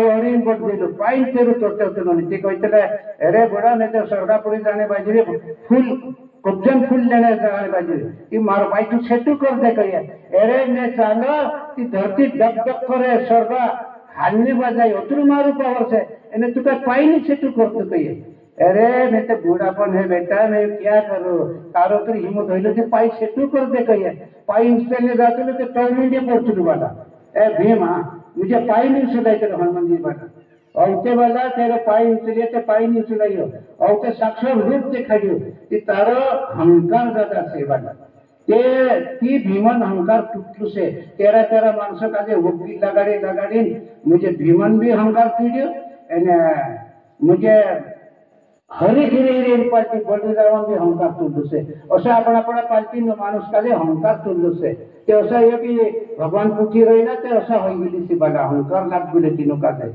F: हरिण बोट गेलो पाय तेरू तोटतो नाही ते कहते अरे बड़ा नहीं तो स्वर्गापुरी जाने बाजी फूल कुब्जन फूल लेने जाने बाजी कि मारो भाई तू सेटू कर दे कहिए अरे मैं चालो कि धरती डक करे स्वर्ग हालने बजाई उतरू मारू पावर से एने तू का पाई नहीं सेटू करतो कहिए अरे मैं तो बूढ़ापन है बेटा मैं क्या करूं कारो तो हिम्मत होइलो ते पाई सेटू कर दे कहिए पाई उसने जाते तो टर्मिंडे पड़तो वाला ए भीमा मुझे पाई नहीं सुनाई तो हनुमान जी वाला और ते वाला तेरे पाई उसलिए ते पाई नहीं सुनाइयो और ते साक्षात रूप दिखाइयो कि तारो अहंकार ज्यादा से वाला ते ती भीमन अहंकार टूटलो से तेरा माणसं का जे वकील लगाड़ी मुझे भीमन भी अहंकार पीड़ियो एने मुझे हरी गिरी पार्टी बलराम भी अहंकार तुल्लो से असा आपण पार्टी माणूस का जे अहंकार तुल्लो से ते असा ये की भगवान पूछी रहिला ते असा होई गेली सी बाला अहंकार लाग गेले तीनो का जे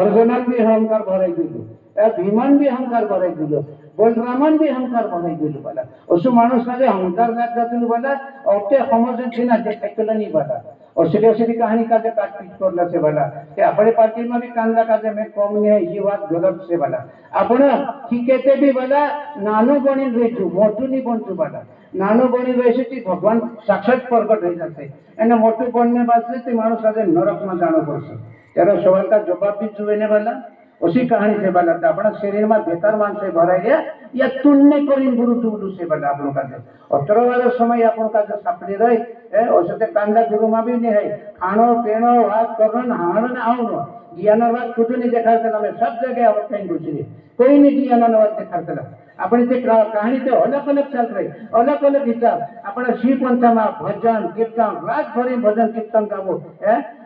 F: अर्जुनन भी अहंकार भराई गेलो ए भीमन भी अहंकार भराई गेलो बलरामन भी अहंकार भराई गेलो बाला असो माणूस का जे अहंकार लाग जातलो बाला औते समझन छिना देखायतला नहीं बाला और सीधी कहानी का काटपीट करला से वाला कि अपने पार्टी में भी कांदा का मैं कम नहीं है ये बात गलत से वाला अपना ठीकेते भी वाला नानो बनी रही मोटू नहीं बनचू वाला नानो बनी रही थी भगवान साक्षात प्रकट हो जाते एने मोटू बनने बाद से मानुष आज नरक में जानो पड़से तेरा सवाल का जवाब भी चुने वाला उसी कहानी से वाला था अपना शरीर में बेकार मान से भरा गया या तुलने करी गुरु टूडू से वाला आप लोग का अतर वाला समय आप लोग का जो सापड़ी रहे औषधे कांदा गुरु में भी नहीं है खानो पीनो बात करो हाणो ना आओ ज्ञान बात कुछ नहीं देखा मैं सब जगह आप कहीं दूसरी कोई नहीं ज्ञान बात देखा अपने ते कहानी तो अलग अलग चल रही अलग अलग हिसाब अपना शिव पंथ में भजन कीर्तन रात भरी भजन कीर्तन गावो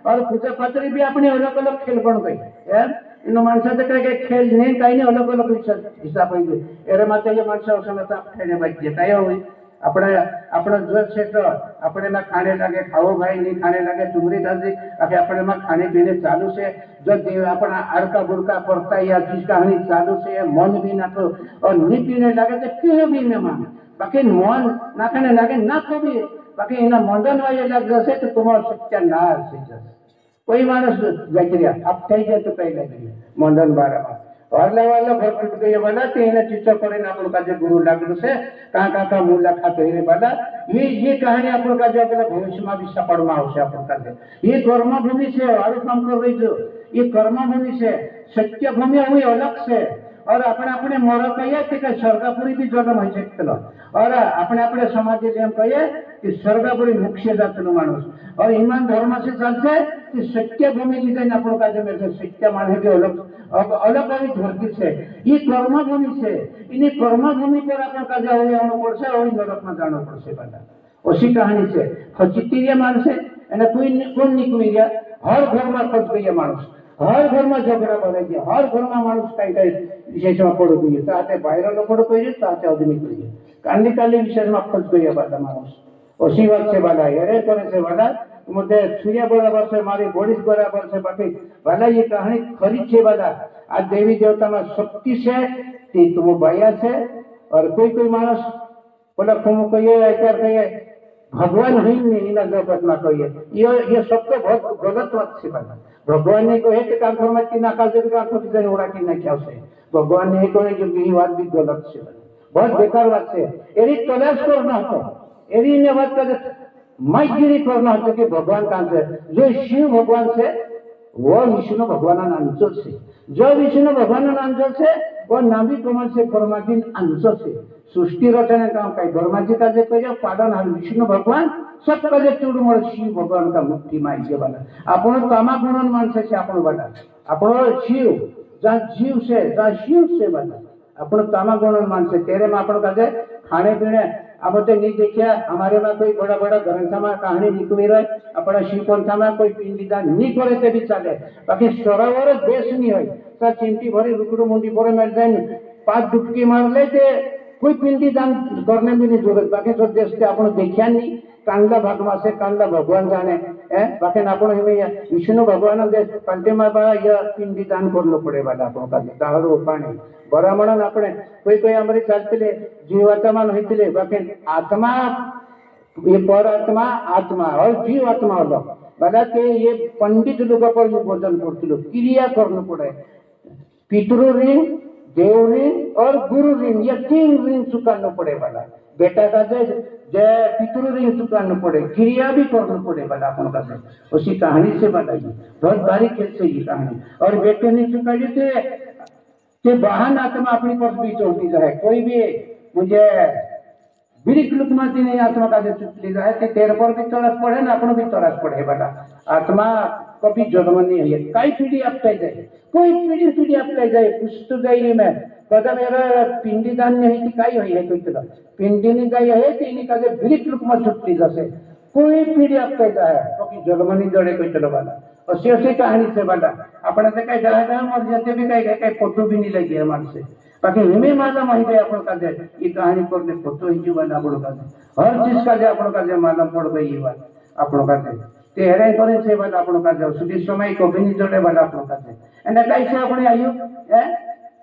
F: और पूजा पात्री भी अपने अलग अलग खेल बन गई इन माणसाचं काय खेळ नाही काही नाही अलग अलग हिसाब होईल अरे मात्र हे माणसं असं खेळणे पाहिजे काय होईल अपने अपने जो से तो अपने में खाने लगे, खाओ भाई नहीं खाने लगे, चुमरी दादी आगे अपने में खाने पीने चालू से जो देव अपना अड़का बुड़का पड़ता है या चीज कहानी चालू से मन भी ना तो और नहीं पीने लगे तो पीने भी न मान बाकी मन ना खाने लगे ना तो भी बाकी इन्हें मंदन वाले लग जैसे तो तुम्हारा सच्चा ना से जैसे कोई मानस बैक्टीरिया अब कहीं जाए तो कहीं लगी मंदन बारह और वाला घर टूट गई वाला तो इन्हें टीचर करें आप लोग का जो गुरु लागू से कहाँ का मूल्य खाते रहने वाला ये कहानी आप लोग का जो अपना भविष्य में भी सफल में हो से आप लोग का ये कर्मभूमि से और काम कर रही जो ये कर्मभूमि से सत्य भूमि हुई अलग से और अपने अपने मर कहिए कि स्वर्गापुरी भी जन्म हो सकते और अपने अपने समाज में कहिए कि स्वर्गापुरी मुख्य जात मानुष और ईमान धर्म से चलते कि सत्य भूमि डिजाइन आप लोग का जो मेरे सत्य मान है अलग अलग अलग धरती से ये कर्मभूमि से इन्हीं कर्मभूमि पर आप लोग का जो आना पड़े वही नरक में जाना पड़े बता उसी कहानी से खचितीरिया मान से कोई कौन निकली गया हर घर में खच गई मानुष हर घर में झगड़ा बढ़े गया हर घर में मानुष कहीं कहीं विशेष में पड़ गई ताते बाहर लोग पड़ गई ताते आदमी गई काली काली विशेष में खच गई बात मानुष उसी बात से वाला अरे करे से वाला मुझे सूर्य बराबर से मारी बोरिस बराबर से बाकी वाला ये कहानी खरी छे वाला आज देवी देवता में शक्ति से तुम बाया से और कोई मानस बोला तुम कहिए ऐसा कहिए भगवान ही नहीं ना जगत में कहिए ये सब तो बहुत गलत बात से बना भगवान ने कहे कि काम फरमा की ना काजे का तो किधर उड़ा की ना क्या से भगवान ने कहे जो यही बात भी गलत से बना बहुत बेकार बात से एरी तलाश करना हो एरी ने बात कर माइगिरी करना हो कि भगवान कहाँ से जो शिव भगवान से वो विष्णु भगवान अंचल से जो विष्णु भगवान अंचल से वो नाभि कमल से परमादिन अंचल से सृष्टि रचना काम का ब्रह्मा जी का जो कहे पालन हर विष्णु भगवान सब कहे चूड़मड़ शिव भगवान का मुक्ति माइजे बना अपन कामा गुणन मानसे से अपन बना अपन शिव जहाँ जीव से जहाँ शिव से बना अपन कामा गुणन मानसे तेरे में अपन कहे खाने पीने अब तो नहीं देखिए हमारे में कोई बड़ा बड़ा ग्रंथ में कहानी निकली रहे अपना शिव पंथा में कोई पिंडीदान नहीं करे ते भी चले बाकी सरोवर देश नहीं है सर चिमटी भरी रुकड़ू मुंडी भरे मिल जाए 5 डुबकी मार ले कोई पिंडी दान करने में नहीं जरूरत बाकी सब देश के अपन देखिया नहीं कांडला भगवान से कांडला भगवान जाने बाकी अपन हमें विष्णु भगवान कंटे में यह पिंडी दान करना पड़े वाला अपन का दाहड़ो पानी ब्राह्मण अपने कोई हमारे चलते जीवात्मा होते बाकी आत्मा ये पर आत्मा आत्मा और जीव आत्मा अलग बता के ये पंडित लोग पर भोजन करते क्रिया करना पड़े पितृ ऋण देव ऋण और गुरु ऋण ये 3 ऋण चुकाना पड़े वाला बेटा का जय पितृ ऋण चुकाना पड़े क्रिया भी करना पड़े वाला अपन का उसी कहानी से बताइए बहुत बारीक से ये कहानी और बेटे नहीं चुकाई थे वाहन आत्मा अपनी पर भी चलती जाए कोई भी मुझे बिरिक लुकमाती नहीं आत्मा का जो चुटली जाए कि तेरे पर भी तरस पड़े ना अपनों भी तरस पड़े वाला आत्मा कभी जन्म नहीं है कई पीढ़ी अब कह जाए कोई पीढ़ी अब कह जाए पुष्ट गई में कदा मेरा पिंडी दान नहीं थी कई हुई है कोई तरह पिंडी नहीं गई है कि इन्हीं का जो बिरिक लुकमा चुटली जैसे कोई पीढ़ी अब कह जाए कभी जन्म नहीं जड़े कोई चलो वाला और से कहानी से वाला अपने से कहीं जाएगा और जाते भी कहीं फोटो भी नहीं लगी हमारे से बाकी हमें मालूम है अपन का ये कहानी करने फोटो ही जीवन अपन का हर चीज का अपन का मालूम पड़ गई ये बात अपन का तेरे करे से बात अपन का सुधी समय को भी नहीं जोड़े वाला अपन का एने कैसे अपने आयु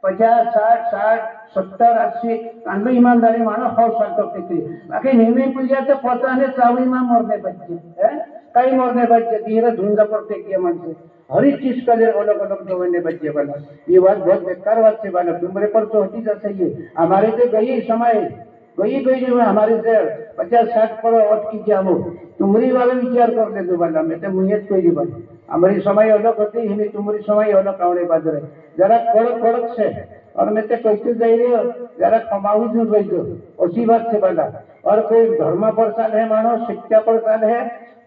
F: 50 60 60 70 80 कांडो ईमानदारी मानो 100 साल तक थी बाकी निमे पूजा तो पता नहीं चावली में मरने बच्चे कई मरने बच्चे धीरे धुंधा पड़ते किया मन से हर एक चीज का अलग अलग जोड़ने बच्चे वाला ये बात बहुत बेकार बात से वाला तुम्हारे पर तो होती जा सही है हमारे तो गई समय गई जो हमारे से 50-60 पर अटकी क्या वो तुम्हारी वाले विचार कर ले दो वाला मैं तो मुझे कोई नहीं बनी हमारी समय अलग होती है तुम्हारी समय अलग आवड़े बाज रहे जरा कड़क से और मैं तो कहते जा रही हो जरा कमाऊ जो रही दो उसी बात से वाला और कोई धर्म पर साल है मानो शिक्षा पर साल है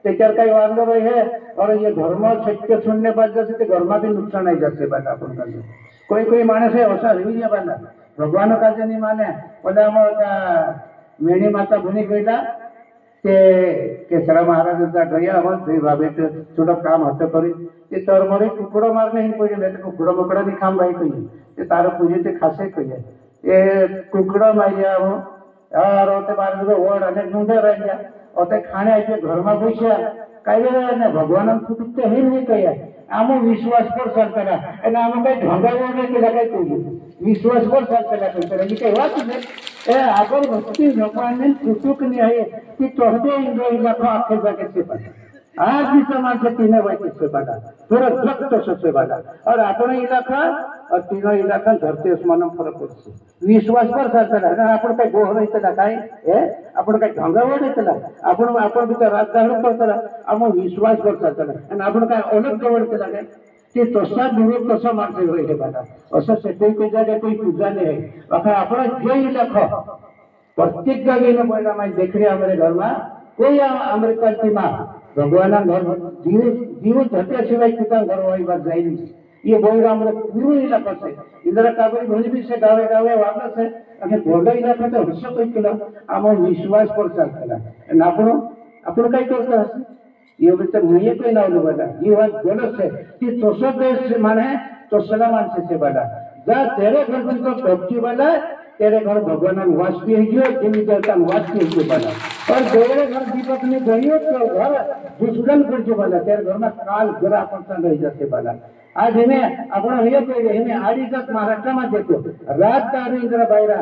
F: तेचर का वांदो रही है और ये धर्म सत्य सुनने बाद जैसे तो घर में भी नुकसान आई जाते बात अपन का कोई मानस है ऐसा रही है बाला भगवान का जो नहीं माने बोला मेणी माता भूनी गईला केसरा महाराज गया दुई भावे थोड़ा काम हट करी तर मरे कुकुड़ मारने ही पड़े मैं तो कुकुड़ मकड़ा नहीं खाम भाई कही तार पूजे ते खासे कही ये कुकुड़ मारिया और ओते बारे में वर्ड अनेक ढूंढे रह गया ओते खाने आके घर में बैसा कहीं ने भगवान कुटुंबते ही नहीं कहे आम विश्वास पर चलता एना आम कहीं ढंगा वर्ड के लगे कोई विश्वास पर चलता कहते ये कहीं बात नहीं ए आगर भक्ति भगवान ने कुटुक नहीं है कि तोहदे इंद्र इलाका आखे जाके से पता आज भी समाज से तीनों भाई से बना पूरा जगत सबसे बना और अपना इलाका और तीनों इलाका धरती आसमान फरक पड़े विश्वास पर चलता है आपण कहीं गोह नहीं चला कहीं आपण कहीं ढंगावर नहीं चला आपण आपण भीतर राजकारण करता आम विश्वास पर चलता है आपण कहीं अलग गवड चला गए कि तसा दूर तसा माणसे होय बना असं से कोई जागे कोई पूजा नहीं है बाकी अपना जो इलाका प्रत्येक जगह में पहिला मैं देख रही हमारे घर में कोई अमृत माँ भगवान घर जीव जीव धत्या शिवाय कितना घर वाली बात जाएगी ये बोल रहा हमारे पूर्व इलाका से इंदिरा काबरी भोली भी से गावे गावे वापस है अगर बोर्डर इलाका तो हर्ष कोई किला आम विश्वास पर चलता है आपण आपण काय करता हस ये तो मुझे कोई ना बोला ये बात गलत है कि तोसा देश माने तोसला मानसे से बड़ा जा तेरे घर में तो कब्जी वाला तेरे घर भगवान वास भी है देवी देवता वास भी है बना और तेरे घर दीपक ने गयो तो घर दुष्कर्म कर जो बना तेरे घर में काल ग्रह पड़ता रह जाते बना आज हमें अपना ये पहले हमें आदि तक महाराष्ट्र में देखो रात का इंद्र बायरा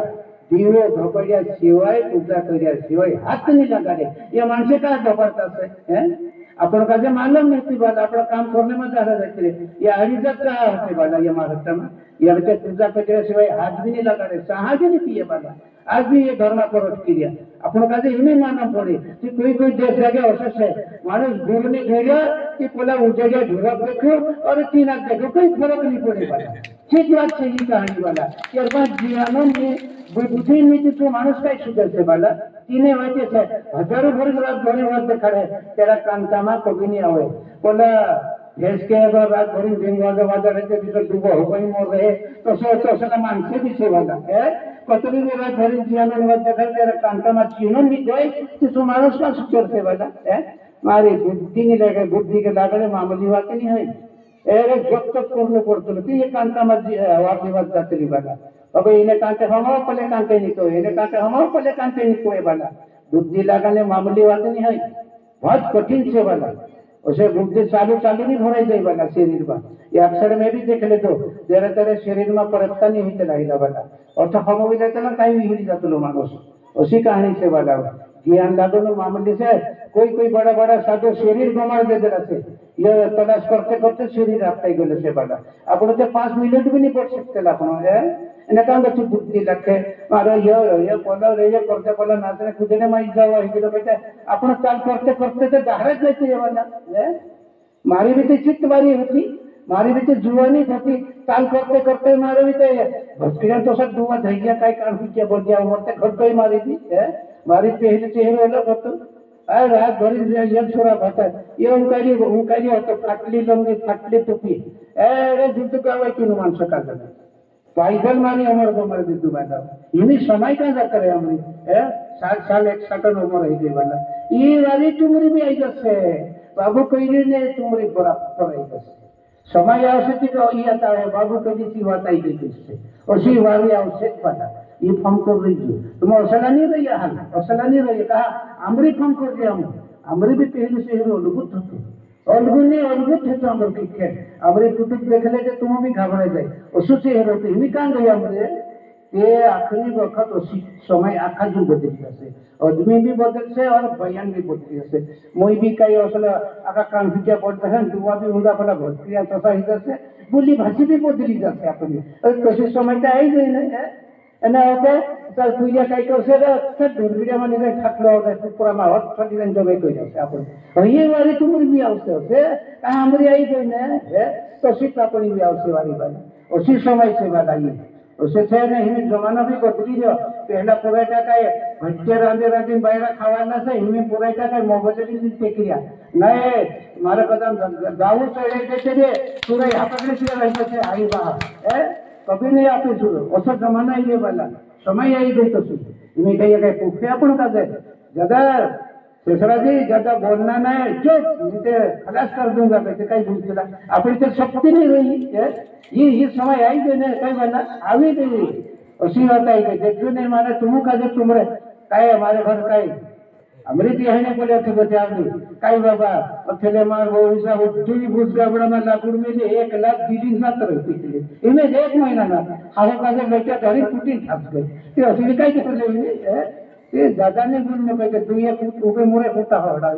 F: दीवो धोपड़िया शिवाय पूजा करिया शिवाय हाथ नहीं लगा रे ये मानसे का धोपड़ता है अपन का जो मालूम नहीं थी बात अपना काम करने में ज्यादा रहते रहे ये हरिजत का होते वाला ये महाराष्ट्र में ये बच्चे पूजा करते शिवाय हाथ भी नहीं लगा रहे साहस नहीं किए वाला आज भी ये धर्म पर किया अपन का जो इन्हें मानना पड़े कि कोई देश जगह अवश्य है मानुष गुरु ने घेरिया कि बोला वो जगह ढूंढ देखो और तीन देखो कोई फर्क नहीं पड़े वाला ठीक बात सही कहानी वाला यार बात जीवनों में बुद्धि नीति तो मानुष का ही सुधर से वाला तीन वजह से हजारों भर घरे खड़े तेरा कांतामा कभी नहीं आवे बोला देश के अगर रात भरी दिन वाजा रहते भीतर डूबो हो गई मोर रहे तो सो मानसे भी से वाला है कतरी भी रात भरी जीवन देखा तेरा कांतामा चीनो नहीं गए कि तू मानुष का सुधर से वाला है मारी बुद्धि नहीं लगे बुद्धि के लागले मामूली बात नहीं है अरे जब तक करने पड़ते तो ये कांतामा वापी बात जाते वाला अब इन्हें कांटे हमारे पले कांटे नहीं कोई इन्हें कांटे हमारे पले कांटे नहीं कोई वाला बुद्धि लगाने मामूली बात नहीं है बहुत कठिन से वाला उसे बुद्धि चालू नहीं भराई जाए वाला शरीर में ये अक्सर में भी देख ले तो तेरे तेरे शरीर में परखता नहीं होते लाइला वाला और तो हम भी जाते ना कहीं भी हिल जाते लो मानुष उसी कहानी से वाला ज्ञान लागो नो मामूली से कोई बड़ा साधु शरीर गंवा दे देना से ये तलाश करते करते शरीर आपका ही गले से वाला अपन तो 5 मिनट भी नहीं पढ़ सकते अपन है इन्हें काम बच्चे बुद्धि लगे मारो ये बोलो रे ये करते बोलो नाचने कूदने में जाओ ही किलो बेटे अपन चाल करते करते तो डायरेक्ट जाते ये वाला है मारी भी तो चित्त वारी होती मारी भी तो जुआनी थी चाल करते करते मारे भी तो भक्तियां तो सब दुआ धैया काय काम किया बोल दिया उमरते घर कोई मारी थी है मारी पहले चेहरे अलग होतो अरे रात भरी ये छोरा भाता ये उनकारी होतो फाटली लंगी फाटली टोपी अरे जुट का वही क्यों मान सका जाए पैदल मारी अमर को मर दी वाला इन्हीं समय का जाकर है हमारी 60 साल 61 उम्र है ये वाला ये वाली तुम्हारी भी आई जैसे बाबू कोई ने तुम्हारी बराबर आई जैसे समय आवश्यक तो ये आता है बाबू कभी सी बात आई गई इससे उसी वाली आवश्यक पता ये फॉर्म कर रही तुम असला नहीं रही हाल असला नहीं रही कहा अमरी फॉर्म कर दिया अमरी भी पहले से अद्भुत होते अद्भुत है तो अमर की अमरे कुटुंब देख ले तुम भी घबरा जाए उसु से होते हिमी कहाँ गए अमरे ये आखिरी वक्त उसी समय आखा जो बदल से आदमी भी बदल से और बयान भी बदल से मोई भी कई असला आका कान फिटिया पड़ता है दुआ भी उनका बड़ा भक्तिया तथा इधर से बोली भाषी भी बदली जाते अपनी और कैसे समय का आई गई नहीं है एना होते चल पूजा कई कर से तो दुर्विजा माने ने खटलो होते पूरा में हट फटी रंग जबे कोई जाते अपन ये वाली तुम भी आवश्यक होते कहां हमरी आई गई ने है तो सिर्फ अपनी भी आवश्यक वाली बात उसी समय से बात आई उसे थे नहीं जमाना भी बदली जो पहला पुराटा का भट्टे रांधे बायरा खावाना से हिमें पुराटा का मोबाइल की प्रक्रिया नए मारे कदम दाऊ चढ़े देते थे पूरा यहाँ पकड़े से रहते थे आई बाहर है कभी नहीं आते सुनो ऐसा जमाना ये वाला समय आई गई तो सुन इन्हें कहिए पूछे अपन का दे ज्यादा शेषरा जी ज्यादा बोलना नहीं चुप नीचे खलास कर दूंगा कैसे कहीं पूछता अपनी तो शक्ति नहीं रही है ये समय आई गई नहीं कहीं बना आ भी गई उसी बात आई गई देखो नहीं माने तुम का जो तुमरे काय हमारे घर काय अमृत यही बोले थे बच्चे आपने काय बाबा अथले मार वो हिसाब दूरी भूस गबड़ा में लाकुड़ में 1,20,000 पिछले इनमें 1 महीना ना हारे का से लड़का घरी टूटी फंस गई ये असली काय कर ले ये ज्यादा नहीं बोलने पे तू ये ऊपर मुरे होता होड़ा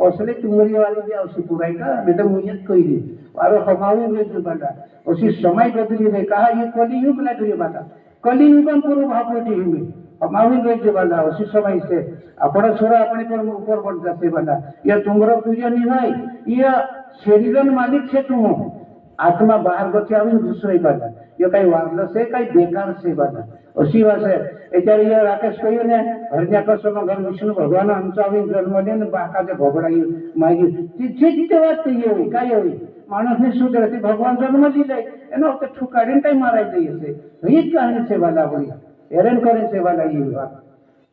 F: असली तुम्हारी वाली भी उसी पुराई का बेटा मुझे कोई नहीं और हमारे में जो बना उसी समय बदली ने कहा ये कलियुग ना तुझे बता कलियुग में पूर्व भापटी हुई हमारी में जो बना उसी समय से अपना छोरा अपने पर ऊपर बढ़ जाते बना ये तुम्हारा तुझे नहीं भाई ये शरीरन मालिक से तुम आत्मा बाहर बच्चे अभी दूसरे बना ये कहीं वार्ड से कहीं बेकार से बना उसी वासे एचारी ये राकेश कहियो ने हरण्याकर्षण घर विष्णु भगवान आमचा अभी जन्म लेने बाका जे भोगडाई मागी ती बात ये हुई काय हुई माणस ने सुधरे ती भगवान जन्म दिले एनो तो ठुकाडीन काही माराय दे ही कहानी सेवा लागली हेरेन करेन सेवा लागी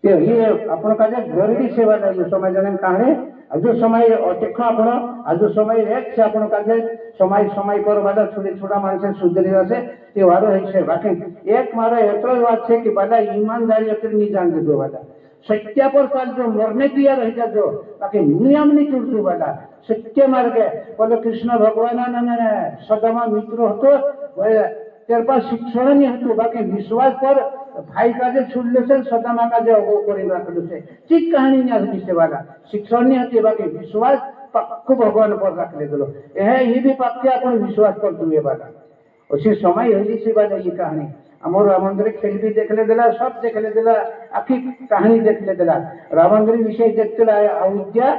F: ते ही आपण काजे गरीबी सेवा लागी समय जने कहानी आजो समय देखो आपण आजो समय एक से आपण काजे समय पर वाला छोटा माणसे सुधरी जसे ते वारो है से बाकी एक मारा एतरो बात छे कि बाला ईमानदारी अतिर नहीं जान दो वाला सत्य पर चाल जो मरने दिया रह जा जो बाकी नियम नहीं टूटतो वाला सत्य मार्ग बोले कृष्ण भगवान ना सदामा मित्र होतो तेर पास शिक्षण नहीं होतो बाकी विश्वास पर भाई काजे छुड़ले से सदामा काजे अगो करी राखलो से ठीक कहानी नहीं आदमी से वाला शिक्षण नहीं होती बाकी विश्वास पक्को भगवान पर रख ले दलो ये भी पक्के अपन विश्वास कर दुए वाला उसी समय होली से वाला ये कहानी अमर रामंद्र खेल भी देख ले दिला सब देख ले दिला आखी कहानी देख ले दिला रामंद्र विषय देखते अयोध्या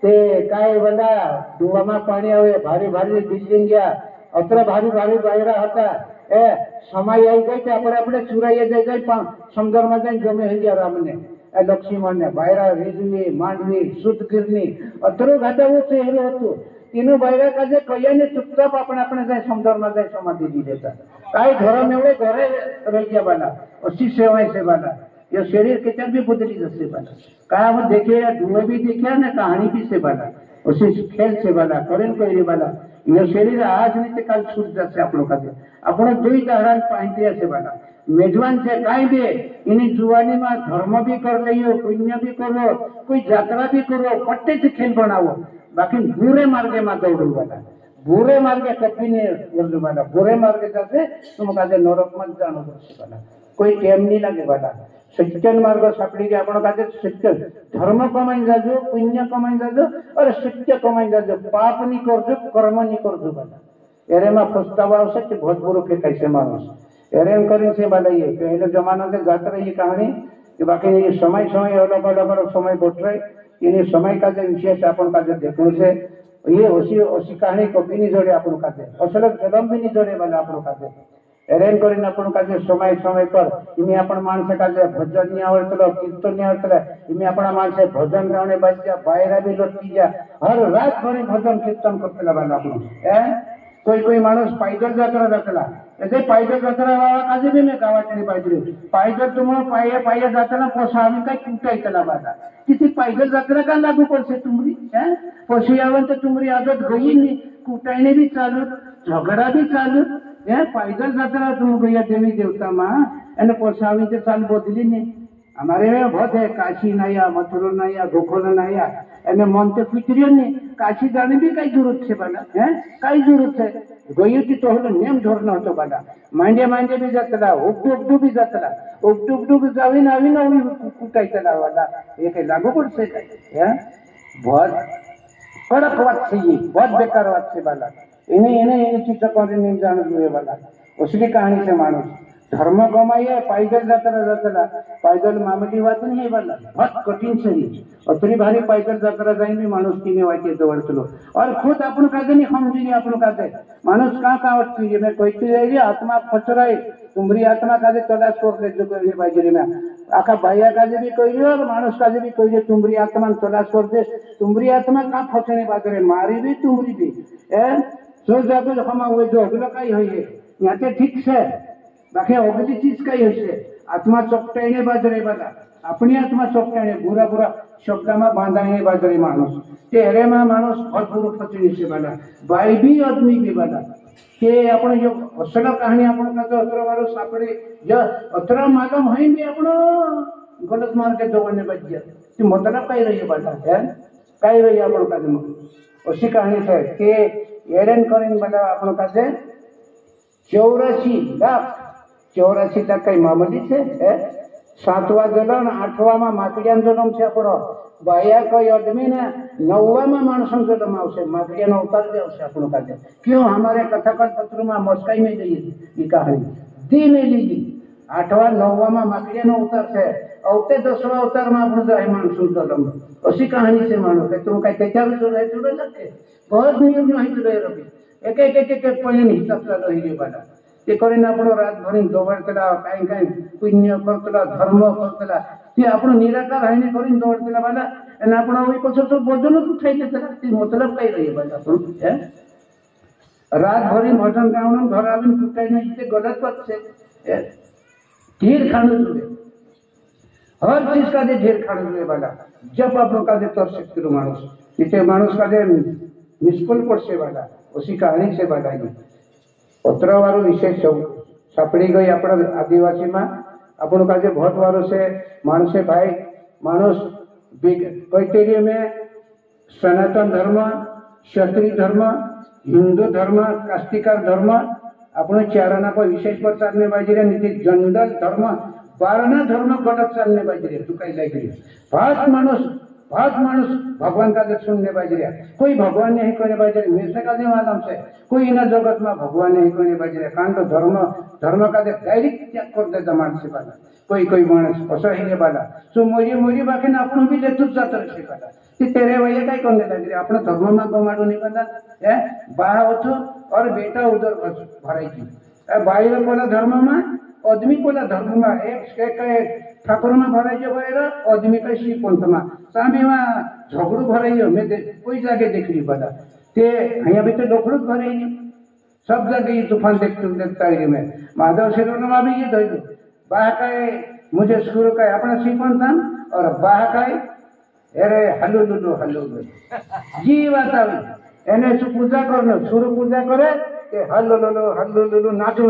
F: ते काय बंदा डुआमा पानी आवे भारी भारी बिल्डिंग गया अत्र भारी भारी बायरा होता ए समय आई गई अपने अपने चुराइए दे गई समुद्र में जाए जमे हो गया राम ने लक्ष्मण ने बायरा रेजवी मांडवी शुद्ध गिरनी अतरो घाटा वो चेहरे होतो तीनों बायरा का जे कया ने चुपचाप अपने अपने जाए समुद्र में जाए समाधि दी देता काय घर में वो घरे रह गया बना उसी सेवाएं से बना ये शरीर के चल भी बदली जैसे बना कहा हम देखे धुएं भी देखे ना कहानी भी से बना उसी खेल से बना करें कोई बना ये शरीर आज नहीं तो कल छूट जाते आपण दुई दहरान पाहिजे से बना मेजबान से काय दे इन्हीं जुवानी में धर्म भी कर लियो पुण्य भी करो कोई यात्रा भी करो पट्टे से खेल बनाओ बाकी बुरे मार्गे में दौड़ो वाला बुरे मार्गे कभी नहीं वाला बुरे मार्गे जाते तुम कहते नरक मत जानो वाला कोई टेम नहीं लगे वाला सत्यन मार्ग सापड़ी के आपण कहते सत्य धर्म कमाई जाजो पुण्य कमाई जाजो और सत्य कमाई जाजो पाप नहीं करजो कर्म नहीं करजो वाला एरे में पछतावा आवश्य कि बहुत बुरो के कैसे मानुस एरे करें से वाला ये पहले जमाना से जात रही कहानी कि बाकी ये समय समय अलग अलग समय बोट रहे इन समय का जो विशेष अपन का जो देखने से ये उसी कहानी को भी नहीं जोड़े अपन का असल कदम भी नहीं जोड़े वाला अपन का एरेन करीन अपन का समय समय पर इमे अपन मानस का भजन नहीं आवड़तलो कीर्तन नहीं आवड़तलो इमे अपन मानस भजन गाने बाजा बायरा भी लटकी जा हर रात भर भजन कीर्तन करतला वाला अपन कोई माणूस पायदल यात्रा जातला ऐसे पायदल यात्रा काजे भी मैं गावातली पायदल पायदल तुम्हाला पाय जाताना पोसा आम्ही काय कुटायतला बाजा किती पायदल यात्रा का लागू पडसे तुमरी पोसी आवन तर तुमरी आदत गई नहीं कुटायने भी चालू झगड़ा भी चालू पायदल यात्रा तुम गया देवी देवता माँ एने पोसा आवी ते चाल बदली नहीं हमारे में बहुत है काशी नया मथुरा नया गोकुल नया एने मन तो फिक्रियो नहीं काशी जाने भी कई जरूरत है बना कई जरूरत है गई की तो हलो नेम धोरण होतो बना मांडे भी जातला उगडू भी जातला उगडू भी जावी ना कुटायतला वाला ये के लागू पड़से बहुत कड़क बात है ये बहुत बेकार बात है वाला इन्हें चीज करे नहीं जान जुए वाला उसकी कहानी से मानुस धर्म कमाइए पैदल जातला पैदल मामूली बात नहीं है वाला बहुत कठिन से ही अतरी भारी पैदल यात्रा जाइन भी मानुस की ने वाटे दौड़तलो और खुद अपन काजे नहीं समझी अपन काजे मानुस का वाटती मैं कहती रही आत्मा फचराए तुमरी आत्मा काजे तलाश कर ले जो करे बाजरी में आका भैया काजे भी कहियो और मानुस काजे भी कहियो तुमरी आत्मा तलाश कर दे तुमरी आत्मा का फचने बाजरे मारी भी तुमरी भी सो जाको हम हुए जो अगला काई होइए याते ठीक से बाकी अगली चीज काही होइए आत्मा चोकटाईने बाजरे वाला अपनी आत्मा चोकटाईने बुरा शब्द में बांधाने बाजरे मानुस तेरे में मानुस बहुत बुरो फचनी से वाला भाई भी आदमी भी वाला के आपण जो असल कहानी आपण का तो अत्र वारो सापडे जो अत्र मालूम है भी आपण गलत मार के दौड़ने बच गया तो मतलब कहीं रही है बाला है कहीं रही है अपन का उसी कहानी से के एरन करें बड़ा अपन का 84 लाख कई मामूली से है 7वां जलन 8वां में माकड़िया जन्म से अपन बाया कोई आदमी ने 9वां में मानस जन्म आवश्यक माकड़िया उतार दे अपन का क्यों हमारे कथाकल पत्र में मस्काई में गई ये कहानी दी में लीजिए 8वां 9वां में माकड़िया उतार से औते 10वां उतार में अपन जो है मानस जन्म उसी कहानी से मानो कि तुम कहीं त्याचार जुड़े लगते बहुत नियम नहीं जुड़े रवि एक एक एक एक पहले हिसाब से रही बाला ये करें अपन रात भर दौड़ला कहीं कहीं पुण्य करतला धर्म करतला ये अपन निराकार है करें दौड़ला बाला एना अपन वही कुछ तो भोजन उठाई देता मतलब कहीं रही बाला अपन रात भर भजन गाउन घर आवन कुटाई नहीं गलत बात से ढेर खाने जुड़े हर चीज का ढेर खाने जुड़े बाला जब अपन का तर शक्ति मानुष इतने मानुष का मिसकुल पड़से वाला उसी कहानी से बाला पत्र वारो विशेष सापड़ी गई अपना आदिवासी में अपन का बहुत वारो से मानसे भाई मानुष कैटेरिया में सनातन धर्म क्षत्रिय धर्म हिंदू धर्म कास्तिकार धर्म अपन चारणा को विशेष पर चालने बाजी नीति जंगल धर्म 12 धर्म गलत चालने बाजी तू कहीं लगी बहुत मानुष भगवान का सुनने बाजी कोई भगवान नहीं करने बाजी मेरे का मालूम से कोई इन जगत में भगवान नहीं करने बाजी कारण तो धर्म का डायरेक्ट त्याग कर देता मानस वाला कोई मानस फसा वाला सो मोरी बाकी अपन भी लेतुच जाता से वाला कि तेरे भैया कहीं करने लगे अपना धर्म में गमाड़ू नहीं वाला है बाह उठो और बेटा उधर भराई थी बाहर बोला धर्म में आदमी बोला धर्म में एक ठाकुर में भराई भर आदमी का शिव पंथ में सामी में झगड़ू भराई मैं कोई जगह देख रही बता ते यहाँ भी तो डोखड़ू भराई सब जगह ये तूफान देखता है मैं माधव शिरोन में भी ये धोलू बाह का मुझे सुर का अपना शिव पंथ और बाह का अरे हल्लू जी बात आई एने पूजा करना सुर पूजा करे हल्लू नाचो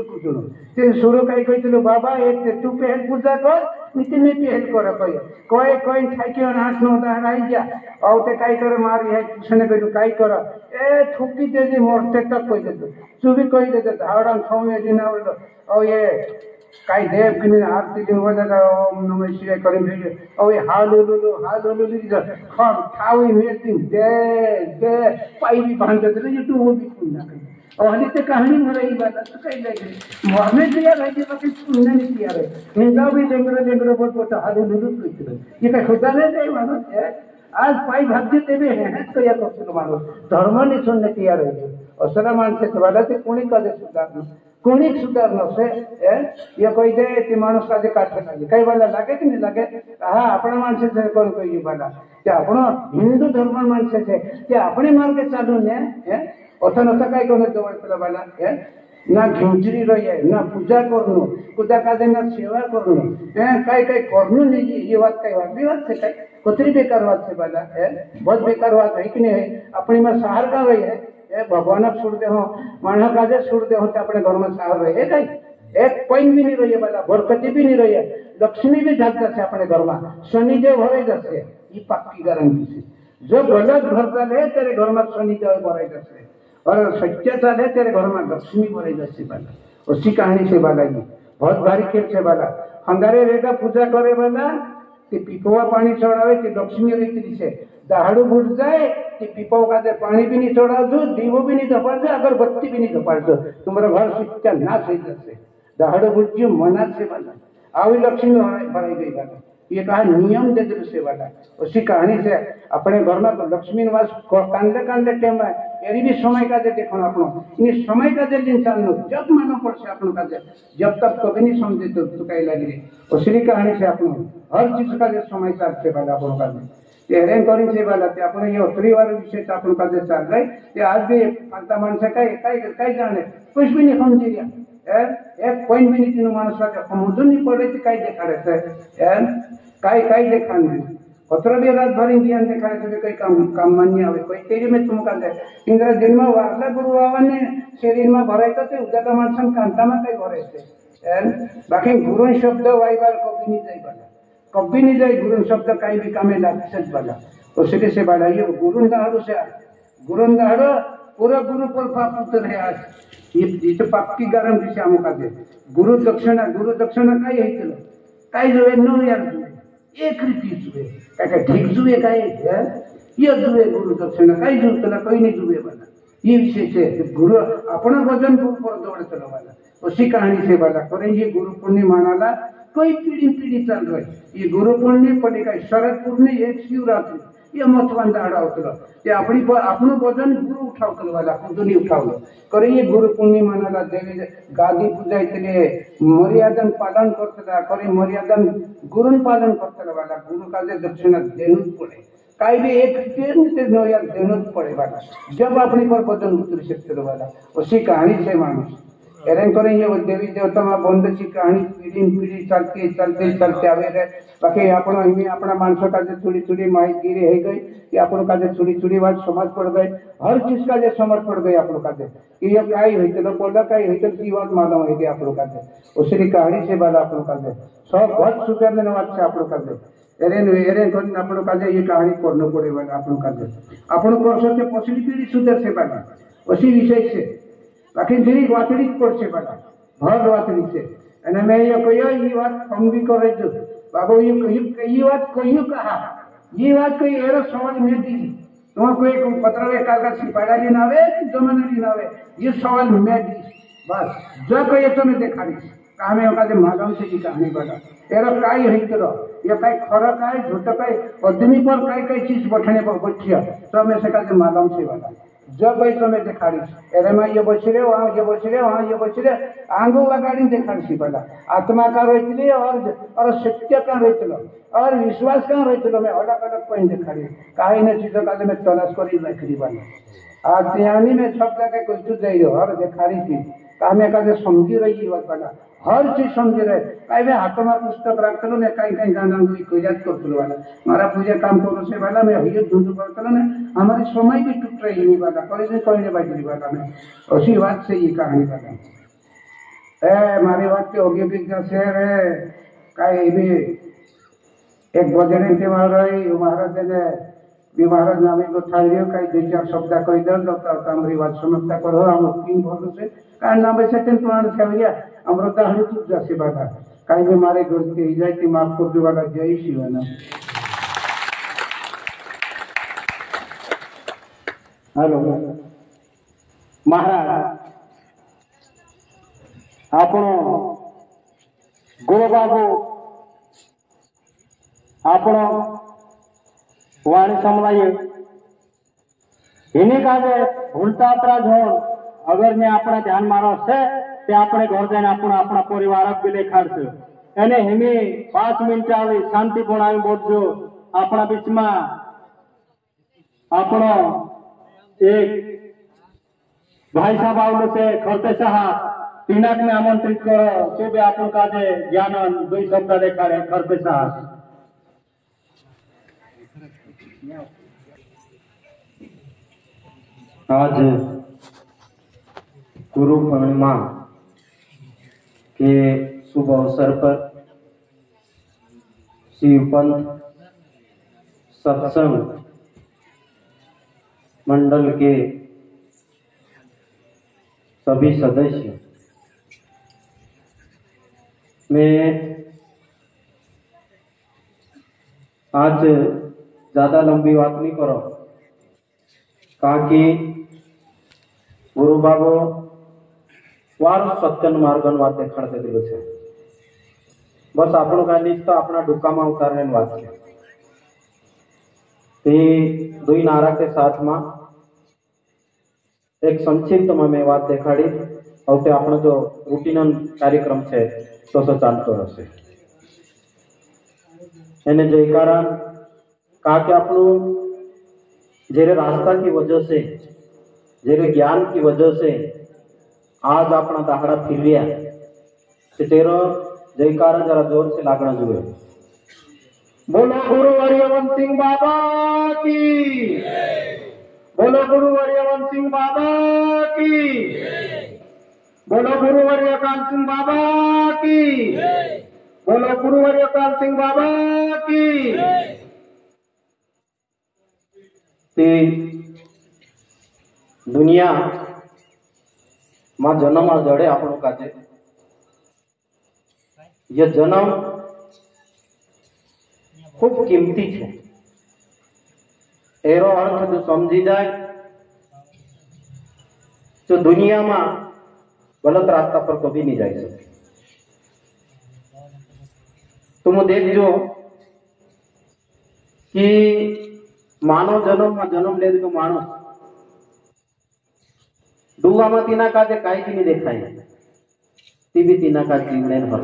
F: कुचुनो ते सुरु कहीं कहते बाबा एक तू पहल पूजा कर नीति में पहल कर कोई ठाइके नाच आई जा और ते कई कर मार है कुछ कहू कई कर ए ठुकी दे जी मोरते तक कही दे तू भी कही दे धावड़ा खाऊ दिन और ये कई देव किन आरती दिन ओम नमः शिवाय करें भेजे और ये हालुलु ठावी मेटिंग दे पाई भी बांध दे ये तू वो भी सुनना और हली ते कहानी में रही बात तो कहीं लगे मोहम्मद दिया रही बाकी सुनने नहीं दिया रहे हिंदा भी डेंगरो बहुत हालुलु ये का खुदा ने दे मानो आज पाई भाग्य देवे हैं तो या तो मानो धर्म नहीं सुनने दिया रहे और सला मान से वाला ते कोणी का दे सुधारना से ये कोई दे कि मानुष का दे काट लगे कई वाला लगे कि नहीं लगे हाँ अपना मानसे से कौन कोई वाला क्या अपना हिंदू धर्म मानसे से क्या अपने मार के चालू ने ओथा नथा कई कोने दौड़ वाला है ना घिंचरी रही है ना पूजा करनो पूजा का ना सेवा करनो कई करनो नहीं ये बात कई बात से कई कुतरी बेकार बात से वाला है बहुत बेकार बात है कि नहीं है अपनी में सहार का रही है भगवान छोड़ दे हो मानव काजे छोड़ दे हो तो अपने घर में सहार रहे कहीं एक पॉइंट भी नहीं रही है वाला बरकती भी नहीं रही है लक्ष्मी भी जाग जाते अपने घर में शनिदेव भरे जाते ये पक्की गारंटी से जो गलत घर चले तेरे घर में शनिदेव भरे जाते और सच्चा चले तेरे घर में लक्ष्मी भरे जाते वाला उसी कहानी से वाला ये बहुत भारी खेल से वाला हंगारे रेगा पूजा करे वाला कि पिपवा पानी चढ़ावे कि लक्ष्मी रीति से दहाड़ू बुझ जाए कि पिपो का दे पानी भी नहीं चढ़ा दो दीवो भी नहीं धपाड़ दो अगर बत्ती भी नहीं धपाड़ दो तुम्हारा घर शिक्षा नाश हो जाते दहाड़ू बुझ मना से वाला आवी लक्ष्मी भराई गई वाला ये कहा नियम दे दे से वाला उसी कहानी से अपने घर में लक्ष्मी निवास कांदे टाइम में यदि भी समय का दे देखो अपनो इन समय का दे इंसान जब मानो पड़ से अपन का दे जब तक कभी नहीं समझे तो कहीं लगे उसी कहानी से अपनो हर चीज का दे समय का से वाला अपन का दे ये हेरेन करिन से वाला ते अपने ये उत्तरी वाले विषय से अपन का दे चल रहे ये आज भी अंत मानस कई जाने कुछ भी नहीं समझ रिया एक पॉइंट भी नहीं तीनों मानस का समझ नहीं पड़े तो कई देखा रहते कई देखा नहीं पत्र भी रात भर ज्ञान देखा रहे कई काम मान्य आवे कोई तेरी में तुम का इंद्र दिन में वारला गुरु आवाने शरीर में भराई तो उद्या का मानसन कांता में कई भराई बाकी गुरु शब्द वाई बार कभी नहीं जाई पाला कभी नहीं जाए गुरु शब्द कहीं भी कामे लागसेच बघा उसके से बड़ा ये गुरुंदाहरो से गुरुंदाहरो पूरा गुरु पर पाप उतर है आज ये तो पाप की गरम दिशा मुका दे गुरु दक्षिणा काय है काय जुए नो यार जुए एक रीति जुए काय ठीक जुए काय ये जुए गुरु दक्षिणा काय जुए तला कोई नहीं जुए बना ये विषय से गुरु अपना वजन गुरु पर दौड़ चलो वाला उसी कहानी से वाला करे ये गुरु पूर्णिमा मनाला कोई पीढ़ी चल रही ये गुरु पूर्णिमा पड़े का शरद पूर्णिमा एक शिवरात्रि ये मतवान दाड़ा होता ते अपनी अपनो वजन गुरु उठावतल वाला कुदनी उठावलो करे ये गुरु पूर्णिमा मनाला देवी गादी पूजा इतने मर्यादन पालन करतला करे मर्यादन गुरुन पालन करतला वाला गुरु का दक्षिणा देनु पड़े काई भी एक नो यार देना पड़े वाला जब अपनी पर वजन उतर सकते वाला उसी कहानी से मानुष एरन करें ये देवी देवता में बंद सी कहानी पीढ़ी चलते आवे रहे बाकी आपण हिमी अपना मानसों का चुड़ी माई गिरी है गई कि आपण का चुड़ी बात समझ पड़ गई हर चीज का समझ पड़ गई आपण का कि ये काई होइतलो बोला काई होइतलो की बात मालूम है कि आपण का उसी कहानी से वाला आपण का सब बहुत सुधरने बात से आपण का एरेन कोन आपण का ये कहानी पढ़नो पड़े वाला आपण का आपण वर्ष से पछली पीढ़ी सुधर से बाकी उसी विषय से बाकी जेरी वातड़ी पड़ से बाला भर वातड़ी से एने मैं ये कहियो ये बात हम भी करे जो बाबू ये बात कहियो कहा ये बात कोई एरो समझ में दी तुम कोई पत्र में कागज से पढ़ा लेना आवे जमाना लेना आवे ये सवाल में दी बस जो कोई तो मैं देखा दी हमें ओका मालूम से की कहानी बता एरो काई होइतलो ये काई खरा काई झूठ काई आदमी पर काई चीज बैठने पर बैठिया तो मैं से का मालूम से बता जब भाई तुम्हें दिखाड़ी अरे मैं ये बच रहे वहाँ ये बच रहे वहाँ ये बच रहे आंगो गाड़ी दिखाड़ी सी पड़ा आत्मा का रहती और सत्य का रहती और विश्वास का रहती मैं अलग अलग पॉइंट दिखाड़ी कहीं न चीजों का मैं तलाश करी रखी बना आज त्यानी में सब जगह कोई तो जाइए और दिखाड़ी थी हमें का समझी रही बात बना हर चीज समझे रहे कहीं मैं हाथ में पुस्तक रखते ना कहीं गाना कोई याद करते वाला हमारा पूजा काम करो से वाला मैं ये धुंध करते ना हमारी समय भी टूट रही नहीं वाला कोई नहीं बाजी वाला मैं उसी बात से ये कहानी वाला हमारी बात के औद्योगिक शहर है कहीं भी एक भजन के महाराज ने महाराज नामे को थालियो कई दो चार शब्द कही दल हमारी बात समझता करो हम तीन भरों से कारण नाम सेकंड पुराण से भैया अमृता हरि तू जैसे बात कहीं भी मारे गलती ही जाए कि माफ कर दो वाला जय शिवाना हेलो महाराज आपण गुरु बाबू आपण वाणी समलाये इन्हीं का उल्टा अपराध हो अगर मैं अपना ध्यान मारो से ते अपने घर जाने अपना परिवार भी लेखाड़ से एने हिमी 5 मिनट आवे शांति बनावी बोलजो अपना बीच में अपनो एक भाई साहब आवलो से खरते साहब तिनाक में आमंत्रित करो तो भी आपन का ज्ञान 2 शब्द देखाड़े खरते साहब
C: आज गुरु पूर्णिमा के शुभ अवसर पर शिवपंथ सत्संग मंडल के सभी सदस्य मैं आज ज्यादा लंबी बात नहीं करो कि गुरु बाबू वार सत्यन मार्गन बात देखा दिलो छे बस आपण का नीच तो अपना डुक्का में उतारने बात है ते 2 नारा के साथ में एक संक्षिप्त में मैं बात देखाड़ी और ते आपण जो रूटीन कार्यक्रम है तो चालतो रहશે एने जयकारा कहा कि आपण जेरे रास्ता की वजह से जेरे ज्ञान की वजह से आज अपना दाहड़ा फिर लिया तेरो जयकारा जरा जोर से लागना जुए बोलो गुरु हरिवंश सिंह बाबा की बोलो गुरु हरिवंश सिंह बाबा की बोलो गुरु हरिकांत सिंह बाबा की
D: बोलो गुरुवर्य काल सिंह बाबा की। ते दुनिया में जन्म जड़े आपण काजे ये जन्म खूब कीमती है। एरो अर्थ जो समझी जाए तो दुनिया में गलत रास्ता पर कभी नहीं जा सकते। तुम देखो कि मानव जन्म में जन्म ले तो मानव डूबा में तीना काजे काई नहीं देखाय ती भी तीना का जीवने भर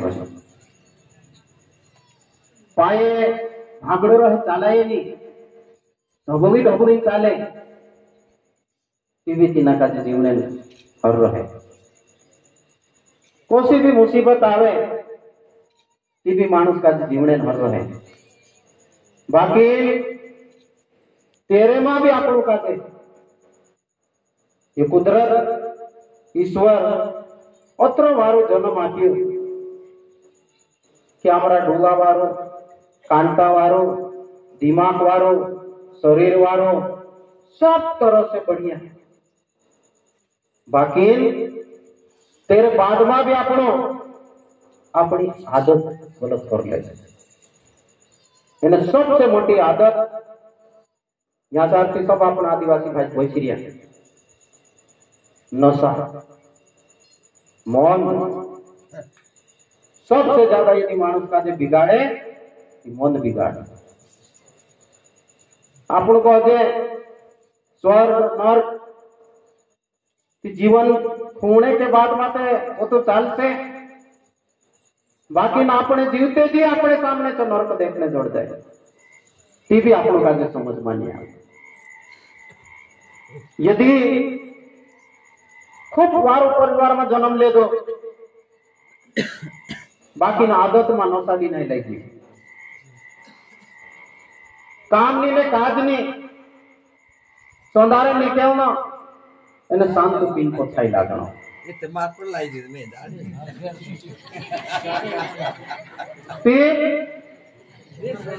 D: पाए भागड़ो रहे चालाए नहीं ढबोगी ढबोगी चाले ती भी तीना का जीवने हर रहे। कोई भी मुसीबत आवे ती भी मानुष का जीवने हर रहे। बाकी तेरे मां भी आपको कहते ये कुदरत ईश्वर अत्र वारो जन्म आप्यो कि हमारा डूगा वारो कांटा वारो दिमाग वारो शरीर वारो सब तरह से बढ़िया। बाकी तेरे बाद में भी अपनो अपनी आदत गलत कर ले। सबसे मोटी आदत यहाँ सारथी सब अपना आदिवासी भाई बैठी रहा नशा मौन सबसे ज्यादा यदि मानुष का जो बिगाड़े मन बिगाड़े। आपण को स्वर्ग नर्क जीवन खोने के बाद माते वो तो चाल से बाकी ना अपने जीवते जी अपने सामने तो नर्क देखने जोड़ जाए ती भी आप लोग का समझ में नहीं आए। यदि खूब वारो परिवार में जन्म ले दो बाकी ना आदत में नशा भी नहीं लगी काम नहीं ने काज नहीं सौंदारे नहीं कहना એને શાંત પીન પોછાઈ લાગણો
E: એ તો માર પર લાઈ દીધું મેં
D: તે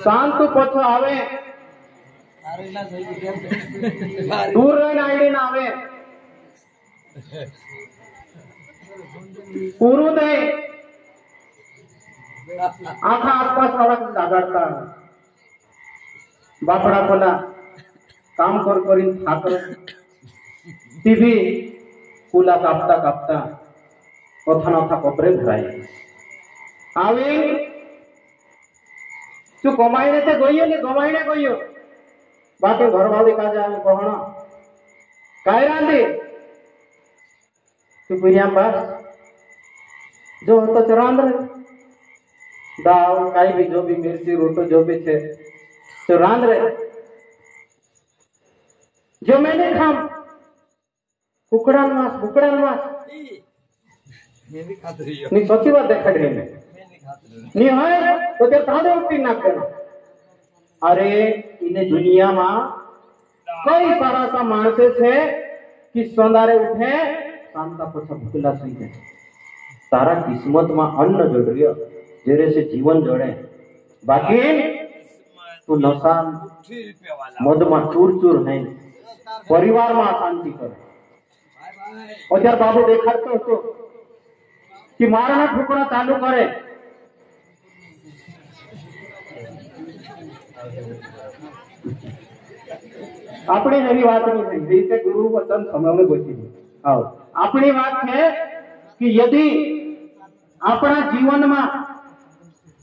D: શાંત પોછો આવે दूर रहीने आईडी ना आवे पूरू दे आखा आसपास वाला जागरता बापड़ा बोला काम कर ठाकर टीवी कूला कापता कापता कथा नथा कपरे भराई आवे तू कमाईने ते गयो ने कमाईने गयो बाकी घरवाली का जाए कहना काय रांधे तू पुरिया बस जो तो चरांद रहे दाल काई भी जो भी मिर्ची रोटो जो भी थे तो रांध रहे जो मैंने खाम कुकड़ान मास
E: मैं भी खात रही हूं
D: नहीं सच्ची बात देखा रहे मैं नहीं है तो तेरे तादे उठी ना करना। अरे इन्हें दुनिया में कई सारा सा मानसे थे कि सौंदारे उठे शांता पोछा भूखला सुई जाए तारा किस्मत में अन्न जोड़ रियो जेरे से जीवन जोड़े बाकी तू नशा मद में चूर चूर है परिवार में अशांति करे और यार बाबू देखा तो कि मारना ठुकरा चालू करे अपनी नवी बात नहीं है जैसे गुरु वचन समय में बची आओ अपनी बात है कि यदि अपना जीवन में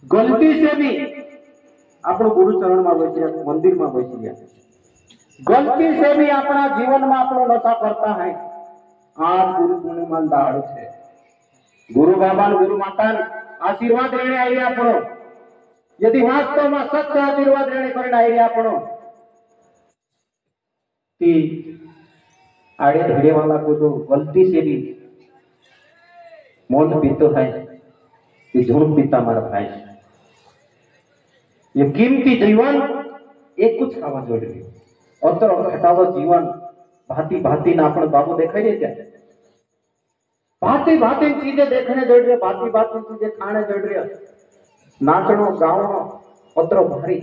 D: गलती से भी अपनो गुरु चरण में बैठ गया मंदिर में बैठ गया गलती से भी अपना जीवन में अपनो नशा करता है आज गुरु पूर्णिमा दाड़ है गुरु बाबा गुरु माता आशीर्वाद लेने आई अपनो यदि वास्तव में सच्चा आशीर्वाद लेने करने आई अपनो कि आड़े धड़े वाला को जो गलती से भी मौत पीतो है कि झूठ पीता मारा भाई ये कीमती जीवन एक कुछ खावा जोड़ रही और तो हटावा जीवन भांति भांति ना अपन बाबू देखाई दे क्या भांति भांति चीजें देखने जोड़ रहे भांति भांति चीजें खाने जोड़ रहे
F: नाचणो गावणो पत्र भारी